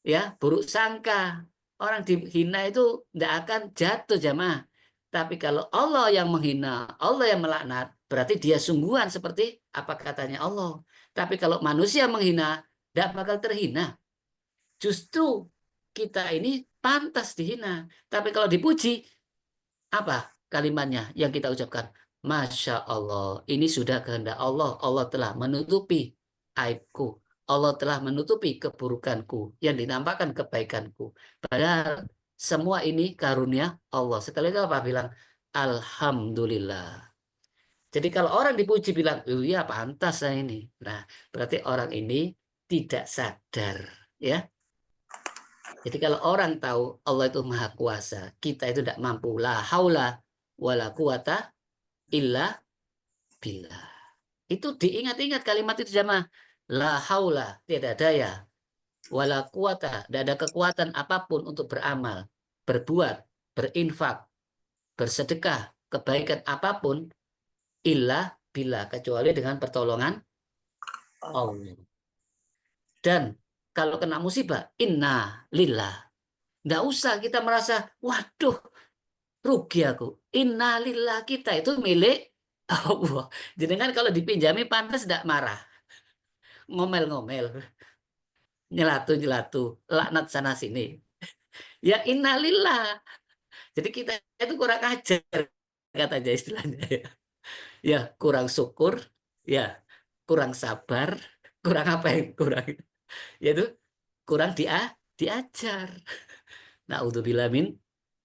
ya, buruk sangka. Orang dihina itu tidak akan jatuh jamaah. Tapi kalau Allah yang menghina, Allah yang melaknat, berarti dia sungguhan seperti apa katanya Allah. Tapi kalau manusia menghina, tidak bakal terhina. Justru kita ini pantas dihina. Tapi kalau dipuji, apa kalimatnya yang kita ucapkan? Masya Allah, ini sudah kehendak Allah. Allah telah menutupi aibku. Allah telah menutupi keburukanku yang dinampakkan kebaikanku. Padahal semua ini karunia Allah. Setelah itu apa bilang? Alhamdulillah. Jadi kalau orang dipuji bilang, oh iya pantas saya ini. Nah, berarti orang ini tidak sadar, ya. Jadi kalau orang tahu Allah itu maha kuasa, kita itu tidak mampu. La haula wala quwata illa billah. Itu diingat-ingat kalimat itu jamaah. La haula, tidak daya. Wala quwata, tidak ada kekuatan apapun untuk beramal, berbuat, berinfak, bersedekah, kebaikan apapun, illa billah, kecuali dengan pertolongan Allah. Dan kalau kena musibah, inna lillah. Nggak usah kita merasa, waduh, rugi aku. Inna lillah, kita itu milik Allah. Jadi kan kalau dipinjami pantas tidak marah. Ngomel-ngomel. Nyelatu-nyelatu. Laknat sana sini. Ya inna lillah. Jadi kita itu kurang ajar. Katanya istilahnya. Ya kurang syukur. Ya kurang sabar. Kurang apa yang kurang. Yaitu kurang diajar. Na'udzubillah min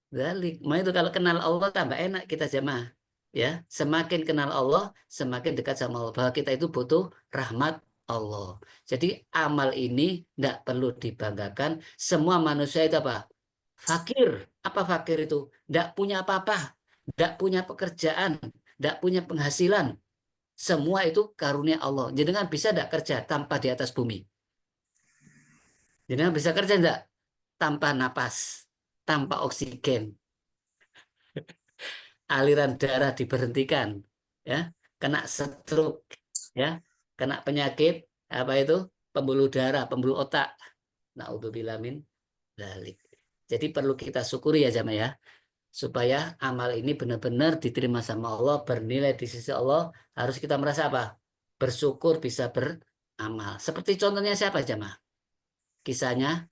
dzalik. Makanya itu kalau kenal Allah tambah enak kita jemaah. Ya, semakin kenal Allah, semakin dekat sama Allah. Bahwa kita itu butuh rahmat Allah. Jadi amal ini tidak perlu dibanggakan. Semua manusia itu apa? Fakir. Apa fakir itu? Tidak punya apa-apa. Tidak punya pekerjaan. Tidak punya penghasilan. Semua itu karunia Allah. Jadi kan bisa tidak kerja tanpa di atas bumi? Jadi kan bisa kerja tidak? Tanpa napas. Tanpa oksigen, aliran darah diberhentikan, ya, kena stroke, ya, kena penyakit apa itu pembuluh darah, pembuluh otak. Naudzubillah min dzalik. Jadi perlu kita syukuri ya jamaah ya, supaya amal ini benar-benar diterima sama Allah, bernilai di sisi Allah. Harus kita merasa apa? Bersyukur bisa beramal. Seperti contohnya siapa jamaah? Kisahnya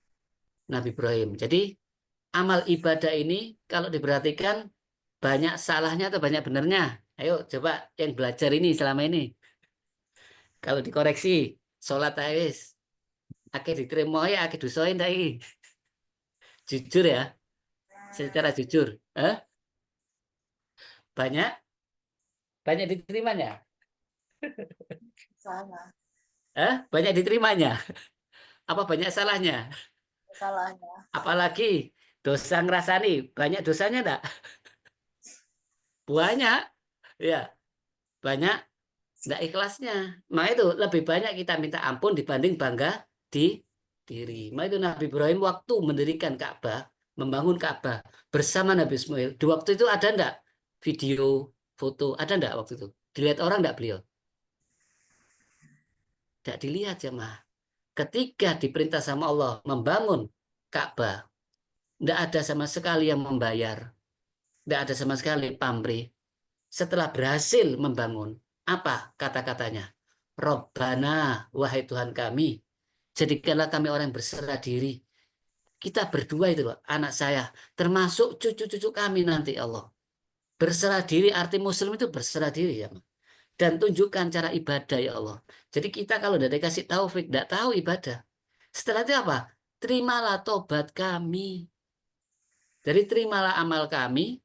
Nabi Ibrahim. Jadi amal ibadah ini kalau diperhatikan banyak salahnya atau banyak benernya? Ayo coba yang belajar ini selama ini. Kalau dikoreksi, sholat wis. Ake diterima ya, ake dusoin dai. Jujur ya, secara jujur. Banyak diterimanya. Salah. Banyak diterimanya. Apa banyak salahnya? Salahnya. Apalagi dosa ngerasani, banyak dosanya enggak? Banyak, ya, banyak enggak ikhlasnya. Maka itu lebih banyak kita minta ampun dibanding bangga di diri. Maka itu Nabi Ibrahim waktu mendirikan Ka'bah, membangun Ka'bah bersama Nabi Ismail. Di waktu itu ada enggak video, foto, ada enggak waktu itu? Dilihat orang enggak beliau? Enggak dilihat jemaah. Ketika diperintah sama Allah membangun Ka'bah, enggak ada sama sekali yang membayar. Enggak ada sama sekali pamrih. Setelah berhasil membangun, apa kata-katanya? Robbana, wahai Tuhan kami, jadikanlah kami orang yang berserah diri. Kita berdua itu loh, anak saya, termasuk cucu-cucu kami nanti Allah. Berserah diri, arti muslim itu berserah diri ya. Dan tunjukkan cara ibadah ya Allah. Jadi kita kalau udah dikasih taufik, tidak tahu ibadah. Setelah itu apa? Terimalah tobat kami. Jadi terimalah amal kami,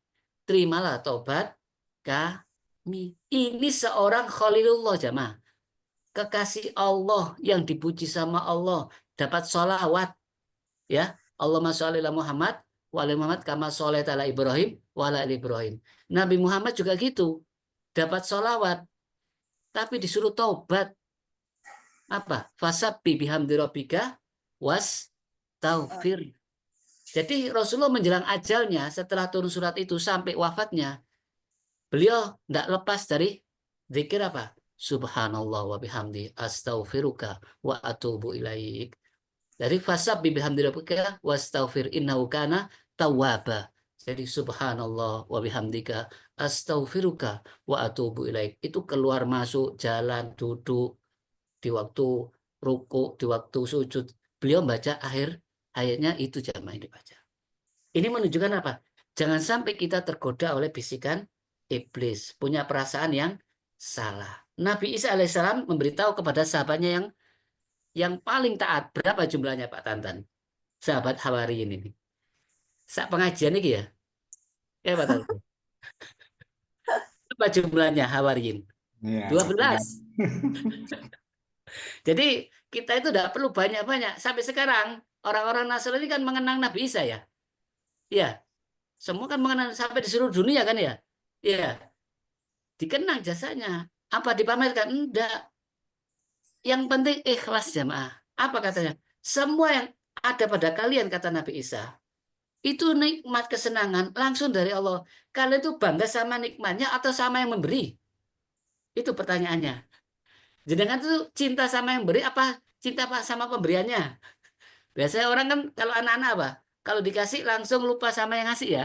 terimalah tobat kami. Ini seorang Khalilullah jamaah. Kekasih Allah yang dipuji sama Allah. Dapat sholawat. Ya, Allahumma sholli ala Muhammad wa ala Muhammad kama sholaita ala Ibrahim wa ala ali Ibrahim. Nabi Muhammad juga gitu. Dapat sholawat. Tapi disuruh taubat. Apa? Fasabbi bihamdi rabbika was taufir. Jadi Rasulullah menjelang ajalnya setelah turun surat itu sampai wafatnya, beliau tidak lepas dari zikir apa? Subhanallah wa bihamdi astaghfiruka wa atubu ilaik. Dari fasabbi bihamdi rabbika wastaghfir innahu kana tawwaba. Jadi subhanallah wa bihamdika astaghfiruka wa atubu ilaik. Itu keluar masuk jalan duduk di waktu ruku, di waktu sujud. Beliau baca akhir ayatnya itu jamaah yang dibaca. Ini menunjukkan apa? Jangan sampai kita tergoda oleh bisikan iblis, punya perasaan yang salah. Nabi Isa alaihissalam memberitahu kepada sahabatnya yang paling taat. Berapa jumlahnya Pak Tantan? Sahabat Hawariyin ini. Saat pengajian ini ya? Ya Pak Tantan. Berapa jumlahnya Hawariyin? Iya. 12. Jadi kita itu tidak perlu banyak-banyak. Sampai sekarang orang-orang Nasrani kan mengenang Nabi Isa ya. Ya, semua kan mengenang sampai di seluruh dunia kan ya. Ya, dikenang jasanya. Apa dipamerkan? Enggak. Yang penting ikhlas jamaah. Apa katanya? Semua yang ada pada kalian kata Nabi Isa. Itu nikmat kesenangan langsung dari Allah. Kalian itu bangga sama nikmatnya atau sama yang memberi? Itu pertanyaannya. Jangan itu cinta sama yang beri apa cinta sama pemberiannya? Biasanya orang kan kalau anak-anak apa? Kalau dikasih langsung lupa sama yang ngasih ya.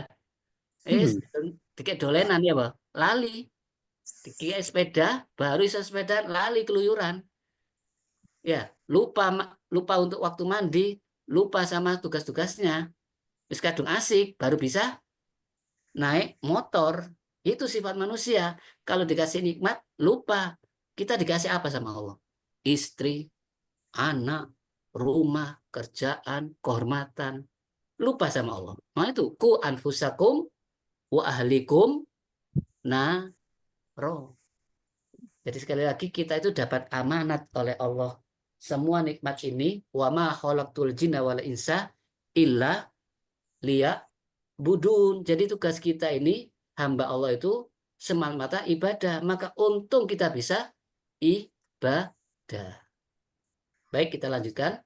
Dikit dolenan ya, Pak. Lali. Dikit sepeda, baru bisa sepeda, lali keluyuran. Ya, lupa untuk waktu mandi, lupa sama tugas-tugasnya. Terus kadung asik, baru bisa naik motor. Itu sifat manusia. Kalau dikasih nikmat, lupa. Kita dikasih apa sama Allah? Istri, anak, rumah, kerjaan, kehormatan. Lupa sama Allah. Nah itu, ku anfusakum wa ahlikum naro. Jadi sekali lagi kita itu dapat amanat oleh Allah. Semua nikmat ini, wa ma khalaqtul jinna wal insa illa liya'budun. Jadi tugas kita ini, hamba Allah itu semata-mata ibadah. Maka untung kita bisa ibadah. Baik, kita lanjutkan.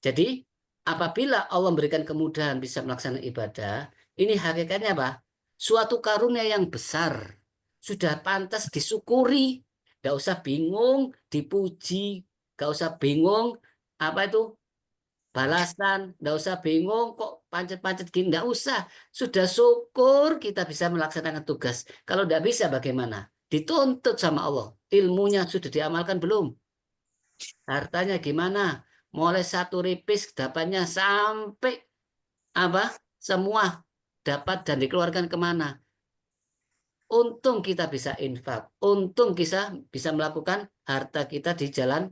Jadi, apabila Allah memberikan kemudahan bisa melaksanakan ibadah, ini hakikatnya apa? Suatu karunia yang besar. Sudah pantas disyukuri. Tidak usah bingung, dipuji. Tidak usah bingung, apa itu? Balasan. Tidak usah bingung, kok pancet-pancet gini. Tidak usah. Sudah syukur kita bisa melaksanakan tugas. Kalau tidak bisa bagaimana? Dituntut sama Allah. Ilmunya sudah diamalkan belum? Hartanya gimana? Mulai satu ripis dapatnya sampai apa? Semua dapat dan dikeluarkan kemana? Untung kita bisa infak. Untung kita bisa melakukan harta kita di jalan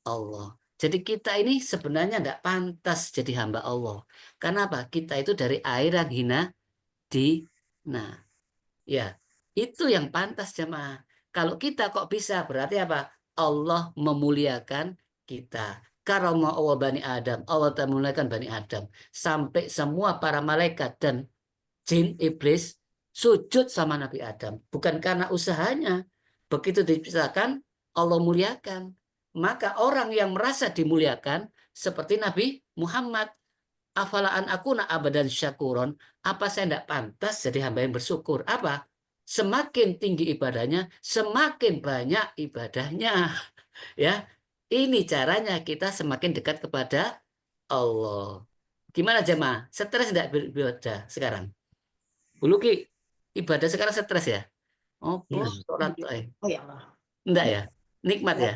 Allah. Jadi kita ini sebenarnya tidak pantas jadi hamba Allah. Karena apa? Kita itu dari air yang hina di. Nah, ya itu yang pantas jemaah. Kalau kita kok bisa berarti apa? Allah memuliakan kita. Karena Allah Bani Adam, Allah memuliakan Bani Adam. Sampai semua para malaikat dan jin, iblis sujud sama Nabi Adam. Bukan karena usahanya. Begitu dipisahkan, Allah muliakan. Maka orang yang merasa dimuliakan, seperti Nabi Muhammad. Afalaan akuna abadan syakuron. Apa saya tidak pantas jadi hamba yang bersyukur? Apa? Semakin tinggi ibadahnya, semakin banyak ibadahnya. Ya, ini caranya kita semakin dekat kepada Allah. Gimana jemaah? Stres tidak beribadah sekarang? Dulu Ki, ibadah sekarang stres ya? Oh, sholat Oh ya Allah. enggak ya? Nikmat ya?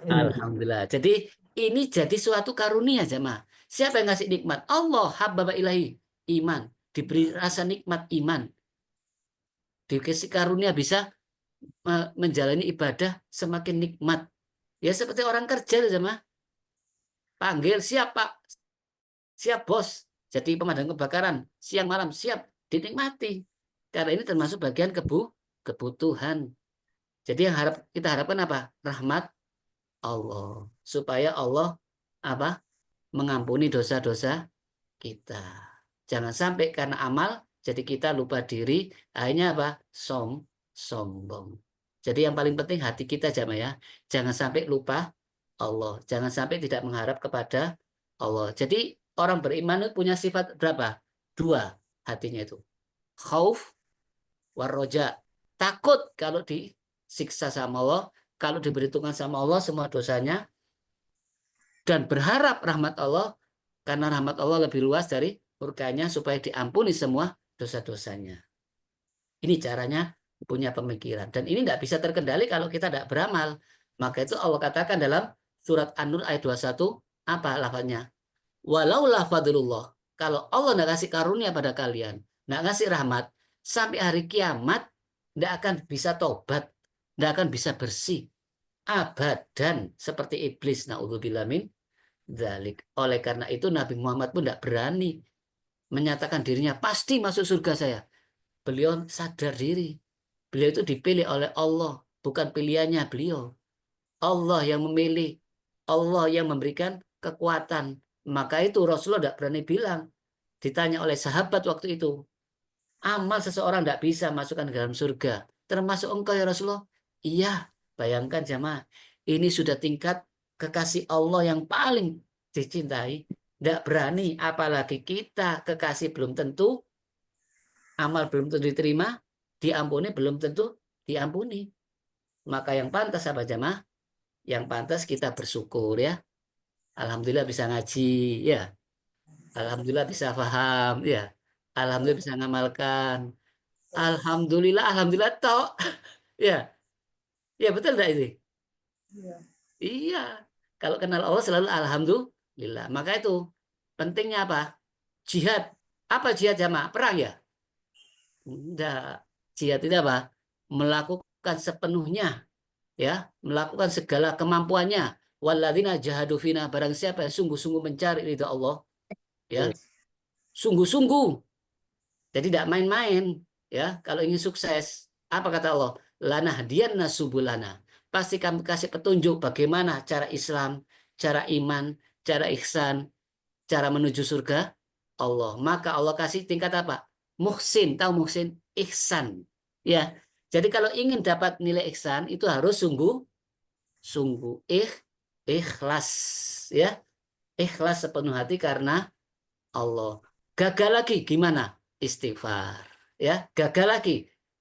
Alhamdulillah. Jadi ini jadi suatu karunia jemaah. Siapa yang ngasih nikmat? Allah, habbaba ilahi, iman. Diberi rasa nikmat iman. Dikasih karunia bisa menjalani ibadah semakin nikmat. Ya seperti orang kerja jemaah. Panggil siap Pak, siap bos, Jadi pemadam kebakaran siang malam siap dinikmati. Karena ini termasuk bagian kebutuhan. Jadi yang kita harapkan apa? Rahmat Allah. Supaya Allah apa? Mengampuni dosa-dosa kita. Jangan sampai karena amal jadi kita lupa diri, akhirnya apa? Sombong. Jadi yang paling penting hati kita jamaah ya. Jangan sampai lupa Allah. Jangan sampai tidak mengharap kepada Allah. Jadi orang beriman itu punya sifat berapa? 2 hatinya itu. Khauf warroja. Takut kalau disiksa sama Allah, kalau diberitahukan sama Allah semua dosanya, dan berharap rahmat Allah karena rahmat Allah lebih luas dari murkanya supaya diampuni semua dosa-dosanya. Ini caranya punya pemikiran. Dan ini tidak bisa terkendali kalau kita tidak beramal. Maka itu Allah katakan dalam surat An-Nur ayat 21, apa lafaznya? Walau lafadulullah. Kalau Allah tidak kasih karunia pada kalian, tidak kasih rahmat, sampai hari kiamat tidak akan bisa tobat, tidak akan bisa bersih. Abadan seperti iblis, na'udzubillah min dzalik. Oleh karena itu Nabi Muhammad pun tidak berani menyatakan dirinya pasti masuk surga saya. Beliau sadar diri. Beliau itu dipilih oleh Allah, bukan pilihannya beliau. Allah yang memilih, Allah yang memberikan kekuatan. Maka itu Rasulullah tidak berani bilang. Ditanya oleh sahabat waktu itu, amal seseorang tidak bisa masukkan ke dalam surga. Termasuk engkau ya Rasulullah? Iya, bayangkan jamaah. Ini sudah tingkat kekasih Allah yang paling dicintai. Tidak berani, apalagi kita kekasih belum tentu, amal belum tentu diterima, diampuni belum tentu diampuni. Maka yang pantas apa jamaah? Yang pantas kita bersyukur ya. Alhamdulillah bisa ngaji ya. Alhamdulillah bisa paham ya. Alhamdulillah bisa ngamalkan. Alhamdulillah toh. Ya. Ya betul enggak ini? Iya. Iya. Kalau kenal Allah selalu alhamdulillah. Maka itu pentingnya apa? Jihad. Apa jihad jamaah? Perang ya? Enggak. Jihad itu apa? Melakukan sepenuhnya, ya, melakukan segala kemampuannya. Walladzina jahadu fina, barang siapa yang sungguh-sungguh mencari ridha Allah, ya, sungguh-sungguh. Jadi tidak main-main, ya. Kalau ingin sukses, apa kata Allah? Lanahdiyanna subulana. Pasti kami kasih petunjuk bagaimana cara Islam, cara iman, cara ihsan, cara menuju surga Allah. Maka Allah kasih tingkat apa? Muhsin, tahu muhsin? Ihsan. Ya. Jadi kalau ingin dapat nilai ihsan itu harus sungguh ikhlas, ya. Ikhlas sepenuh hati karena Allah. Gagal lagi gimana? Istighfar. Ya, gagal lagi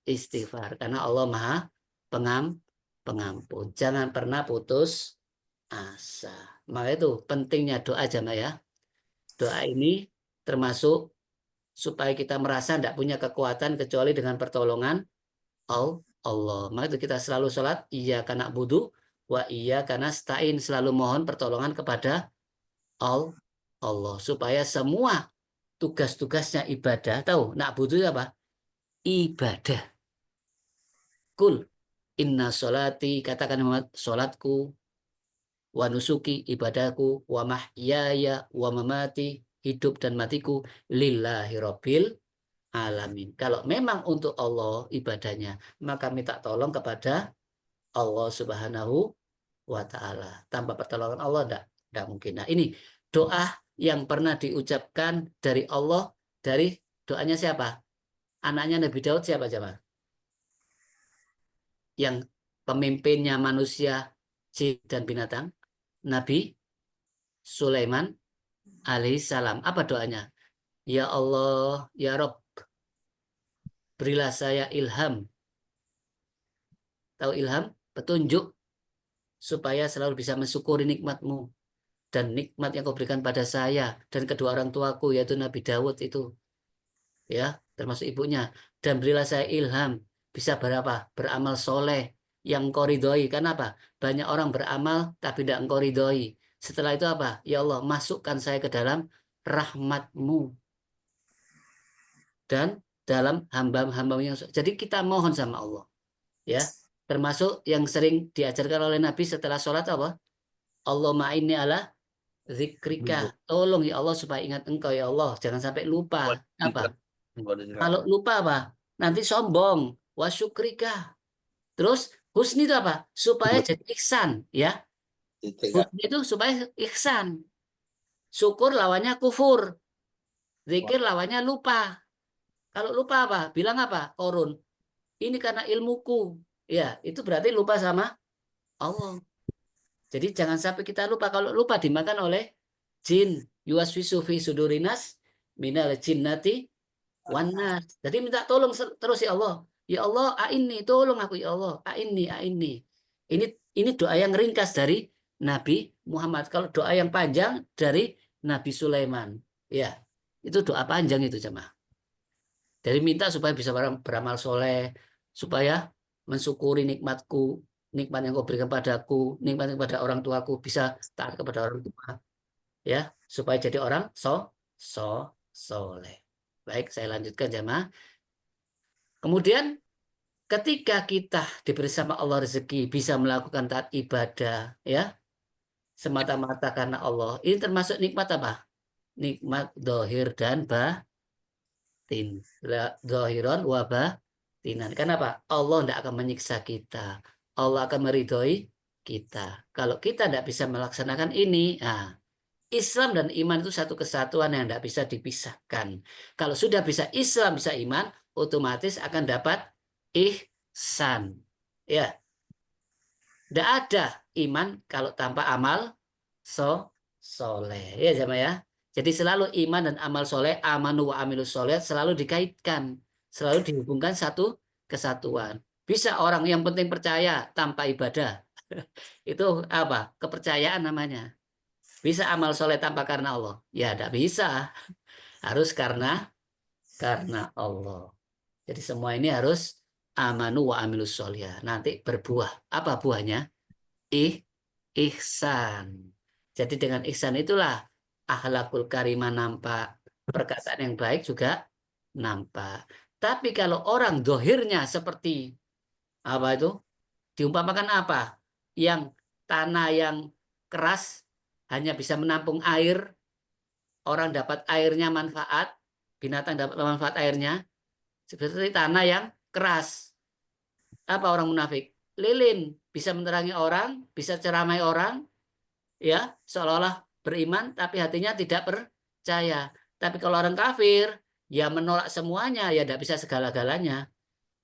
istighfar karena Allah Maha pengampun. Jangan pernah putus asa. Maka itu pentingnya doa jamaah ya. Doa ini termasuk supaya kita merasa tidak punya kekuatan kecuali dengan pertolongan Allah. Maka itu kita selalu sholat, iya karena budu, wa iya karena stain, selalu mohon pertolongan kepada Allah. Supaya semua tugas-tugasnya ibadah, tahu, nak budu apa? Ibadah. Kul, inna sholati, katakan Muhammad, sholatku, wa nusuki, ibadahku, wa mahyaya, wa mamati, hidup dan matiku, lillahi rabbil alamin. Kalau memang untuk Allah ibadahnya, maka minta tolong kepada Allah Subhanahu wa Ta'ala. Tanpa pertolongan Allah tidak mungkin. Nah, ini doa yang pernah diucapkan dari Allah, dari doanya siapa? Anaknya Nabi Daud siapa jemaah? Yang pemimpinnya manusia, jin dan binatang, Nabi Sulaiman alaihissalam. Apa doanya? Ya Allah, ya Rabb, berilah saya ilham. Tahu ilham? Petunjuk supaya selalu bisa mensyukuri nikmat-Mu dan nikmat yang Kau berikan pada saya dan kedua orang tuaku, yaitu Nabi Daud itu, ya, termasuk ibunya. Dan berilah saya ilham bisa beramal soleh yang Engkau ridhoi. Kenapa? Banyak orang beramal tapi tidak Engkau ridhoi. Setelah itu apa? Ya Allah, masukkan saya ke dalam rahmat-Mu dan dalam hamba-hamba-Mu yang. Jadi kita mohon sama Allah, ya. Termasuk yang sering diajarkan oleh Nabi setelah sholat apa? Allahumma inni ala zikrika. Tolong ya Allah supaya ingat engkau ya Allah. Jangan sampai lupa. Apa? Kalau lupa apa? Nanti sombong. Wa syukrika. Terus husni itu apa? Supaya jadi ihsan. Ya. Husni itu supaya ihsan. Syukur lawannya kufur. Zikir lawannya lupa. Kalau lupa apa? Bilang apa? Korun. Ini karena ilmuku. Ya, itu berarti lupa sama Allah. Jadi jangan sampai kita lupa. Kalau lupa dimakan oleh jin. Yuwaswisu fi sudurinas minal jinnati wan nas. Jadi minta tolong terus ya Allah. Ya Allah, ini tolong aku ya Allah. Ini. Ini doa yang ringkas dari Nabi Muhammad. Kalau doa yang panjang dari Nabi Sulaiman. Ya, itu doa panjang itu jemaah. Dari minta supaya bisa beramal soleh, supaya mensyukuri nikmatku, nikmat yang kau berikan padaku, nikmat kepada orang tuaku, bisa taat kepada orang tua, ya, supaya jadi orang soleh. Baik, saya lanjutkan jemaah. Kemudian ketika kita diberi sama Allah rezeki, bisa melakukan taat ibadah, ya, semata-mata karena Allah, ini termasuk nikmat apa? Nikmat dohir dan batin. Dohiron wa batinan. Kenapa? Allah tidak akan menyiksa kita. Allah akan meridhoi kita. Kalau kita tidak bisa melaksanakan ini, Islam dan iman itu satu kesatuan yang tidak bisa dipisahkan. Kalau sudah bisa Islam, bisa iman, otomatis akan dapat ihsan. Ya. Tidak ada iman kalau tanpa amal soleh. Ya, jemaah ya. Jadi selalu iman dan amal soleh, amanu wa amilus soleh selalu dikaitkan, selalu dihubungkan satu kesatuan. Bisa orang yang penting percaya tanpa ibadah, itu apa? Kepercayaan namanya. Bisa amal soleh tanpa karena Allah? Ya, tidak bisa. Harus karena Allah. Jadi semua ini harus amanu wa amilus soleh. Nanti berbuah. Apa buahnya? Ihsan. Jadi dengan ihsan itulah akhlakul karimah nampak, perkataan yang baik juga nampak. Tapi kalau orang dohirnya seperti apa itu? Diumpamakan apa? Yang tanah yang keras hanya bisa menampung air, orang dapat airnya manfaat, binatang dapat manfaat airnya, seperti tanah yang keras. Apa orang munafik? Lilin, bisa menerangi orang, bisa ceramai orang, ya, seolah-olah beriman tapi hatinya tidak percaya. Tapi kalau orang kafir ya menolak semuanya, ya tidak bisa segala-galanya.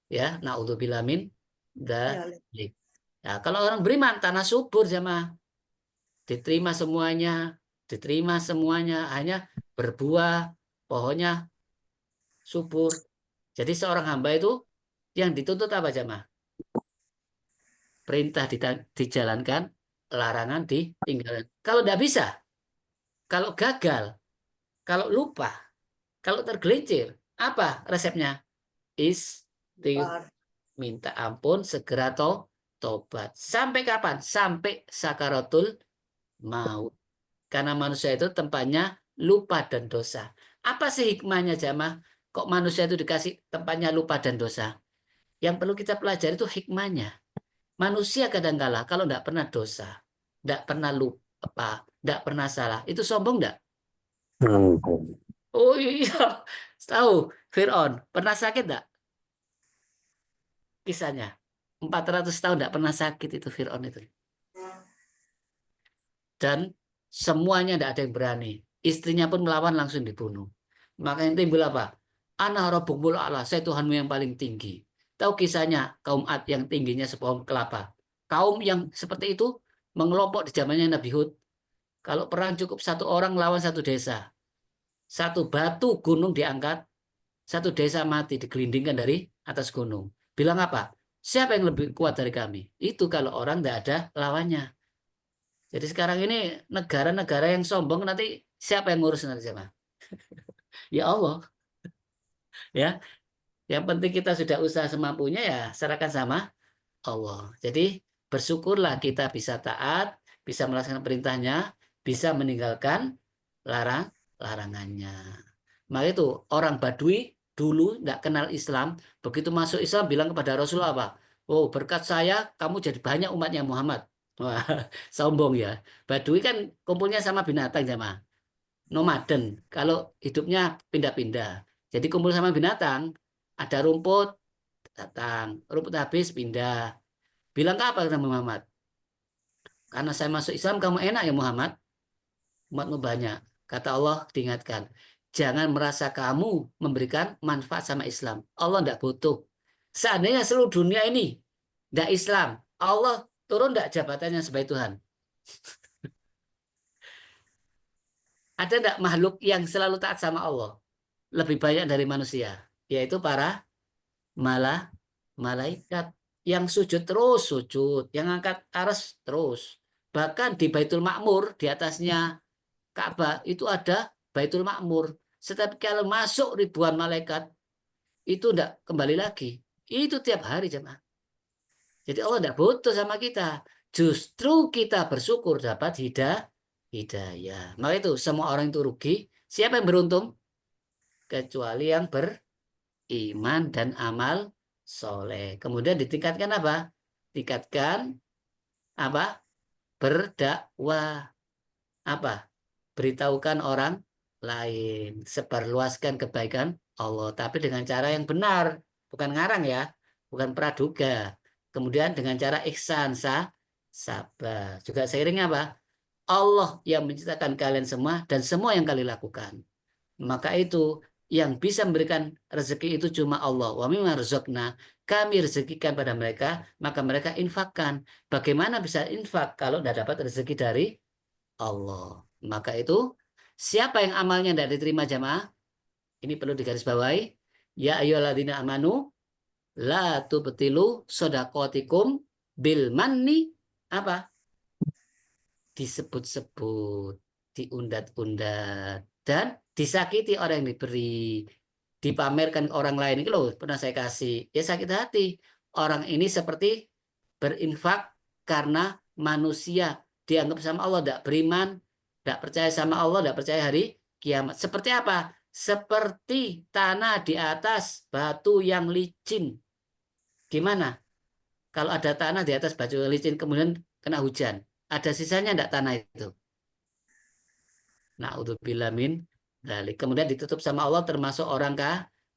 Ya, naudzubillah min dzalik. Ya, kalau orang beriman tanah subur jemaah. Diterima semuanya, hanya berbuah, pohonnya subur. Jadi seorang hamba itu yang dituntut apa jemaah? Perintah dijalankan, larangan ditinggalkan. Kalau tidak bisa, kalau gagal, kalau lupa, kalau tergelincir, apa resepnya? Minta ampun, segera tobat. Sampai kapan? Sampai sakaratul maut. Karena manusia itu tempatnya lupa dan dosa. Apa sih hikmahnya jamaah? Kok manusia itu dikasih tempatnya lupa dan dosa? Yang perlu kita pelajari itu hikmahnya. Manusia kadang-kala kalau tidak pernah dosa, tidak pernah lupa, tidak pernah salah, itu sombong tidak? Oh iya, tahu Fir'aun pernah sakit tidak? Kisahnya 400 tahun tidak pernah sakit itu Fir'aun itu. Dan semuanya tidak ada yang berani. Istrinya pun melawan langsung dibunuh. Makanya timbul apa? Ana rabbukul a'la, saya Tuhanmu yang paling tinggi. Tahu kisahnya kaum Ad yang tingginya sepohon kelapa. Kaum yang seperti itu mengelompok di zamannya Nabi Hud. Kalau perang cukup satu orang lawan satu desa. Satu batu gunung diangkat, satu desa mati digelindingkan dari atas gunung. Bilang apa? Siapa yang lebih kuat dari kami? Itu kalau orang tidak ada lawannya. Jadi sekarang ini negara-negara yang sombong nanti siapa yang ngurus nanti siapa? Ya Allah. Ya. Yang penting kita sudah usaha semampunya ya serahkan sama Allah. Jadi bersyukurlah kita bisa taat, bisa melaksanakan perintahnya, bisa meninggalkan larangannya. Maka itu orang Badui dulu tidak kenal Islam, begitu masuk Islam bilang kepada Rasulullah apa? Oh berkat saya kamu jadi banyak umatnya Muhammad. Wah, sombong ya. Badui kan kumpulnya sama binatang jamaah. Nomaden. Kalau hidupnya pindah-pindah. Jadi kumpul sama binatang, ada rumput, datang. Rumput habis, pindah. Bilang apa kata Muhammad? Karena saya masuk Islam, kamu enak ya Muhammad. Umatmu banyak. Kata Allah, diingatkan. Jangan merasa kamu memberikan manfaat sama Islam. Allah tidak butuh. Seandainya seluruh dunia ini tidak Islam, Allah turun tidak jabatannya sebagai Tuhan? Ada tidak makhluk yang selalu taat sama Allah? Lebih banyak dari manusia. Yaitu para malaikat. Yang sujud terus sujud. Yang angkat aras terus. Bahkan di Baitul Ma'mur, di atasnya Ka'bah, itu ada Baitul Ma'mur. Setiap kali masuk ribuan malaikat, itu tidak kembali lagi. Itu tiap hari jemaah. Jadi Allah tidak butuh sama kita. Justru kita bersyukur dapat hidayah. Maka itu semua orang itu rugi. Siapa yang beruntung? Kecuali yang beriman dan amal soleh. Kemudian ditingkatkan apa? Tingkatkan apa? Berdakwah. Apa? Beritahukan orang lain. Sebarluaskan kebaikan Allah. Tapi dengan cara yang benar. Bukan ngarang ya. Bukan praduga. Kemudian dengan cara ihsan, sabar. Juga seiringnya apa? Allah yang menciptakan kalian semua dan semua yang kalian lakukan. Maka itu yang bisa memberikan rezeki itu cuma Allah. Wa mimma razaqna, kami rezekikan pada mereka, maka mereka infakkan. Bagaimana bisa infak kalau tidak dapat rezeki dari Allah? Maka itu siapa yang amalnya tidak diterima jamaah? Ini perlu digarisbawahi. Ya ayyuhalladzina amanu la tubtilu shadaqatikum bil manni apa? Disebut-sebut, diundat-undat, dan disakiti orang yang diberi, dipamerkan ke orang lain. Itu loh, pernah saya kasih. Ya sakit hati. Orang ini seperti berinfak karena manusia dianggap sama Allah tidak beriman, tidak percaya sama Allah, tidak percaya hari kiamat. Seperti apa? Seperti tanah di atas batu yang licin. Gimana? Kalau ada tanah di atas batu yang licin, kemudian kena hujan. Ada sisanya enggak tanah itu? Na'udzubillah min dzalik. Kemudian ditutup sama Allah termasuk orang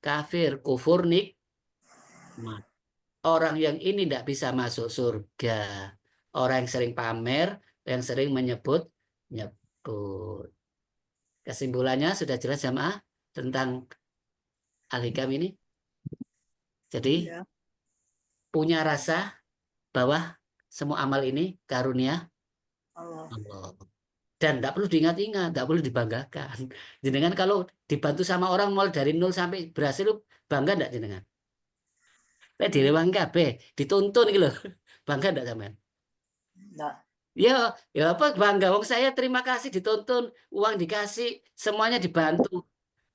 kafir, kufur nikmat. Orang yang ini enggak bisa masuk surga. Orang yang sering pamer, yang sering menyebut. Kesimpulannya sudah jelas jamaah tentang Al-Hikam ini. Jadi Ya. punya rasa bahwa semua amal ini karunia Allah. Allah. Dan tidak perlu diingat-ingat, tidak perlu dibanggakan. Jenengan kalau dibantu sama orang mulai dari 0 sampai berhasil, bangga tidak jenengan? Direwang kabeh, dituntun gitu loh. Bangga tidak sampean? Enggak. Ya apa bangga? Wong saya terima kasih dituntun, uang dikasih, semuanya dibantu.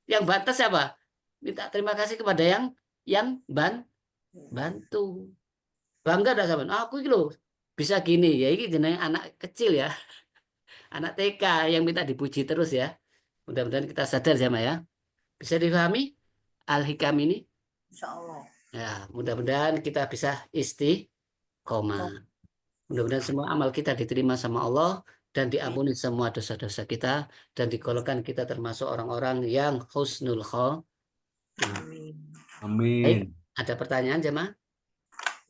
Yang batas siapa? Minta terima kasih kepada yang bantu. Bangga tidak sampean? Aku gitu loh bisa gini ya, ini jenengan anak kecil ya. Anak TK yang minta dipuji terus ya. Mudah-mudahan kita sadar sama ya. Bisa dipahami Al-Hikam ini? Insya Allah. Ya, mudah-mudahan kita bisa istiqomah. Mudah-mudahan semua amal kita diterima sama Allah dan diampuni semua dosa-dosa kita dan digolongkan kita termasuk orang-orang yang husnul khotimah. Amin. Amin. Ada pertanyaan jemaah?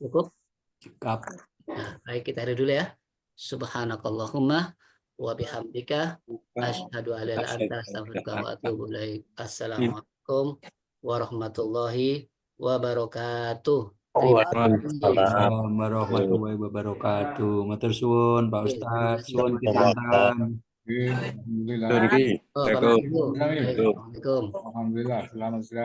Cukup? Cukup. Nah, baik kita hari dulu ya. Subhanakallahumma wa bihamdika asyhadu an la ilaha illa anta astaghfiruka wa atubu ilaik. Assalamualaikum warahmatullahi wabarakatuh. Terima kasih. Waalaikumsalam warahmatullahi wabarakatuh. Matur suwun Pak Ustadz, suwun pisantan. Alhamdulillah. Oh, Pak Mandu. Assalamualaikum. Alhamdulillah. Selamat siang.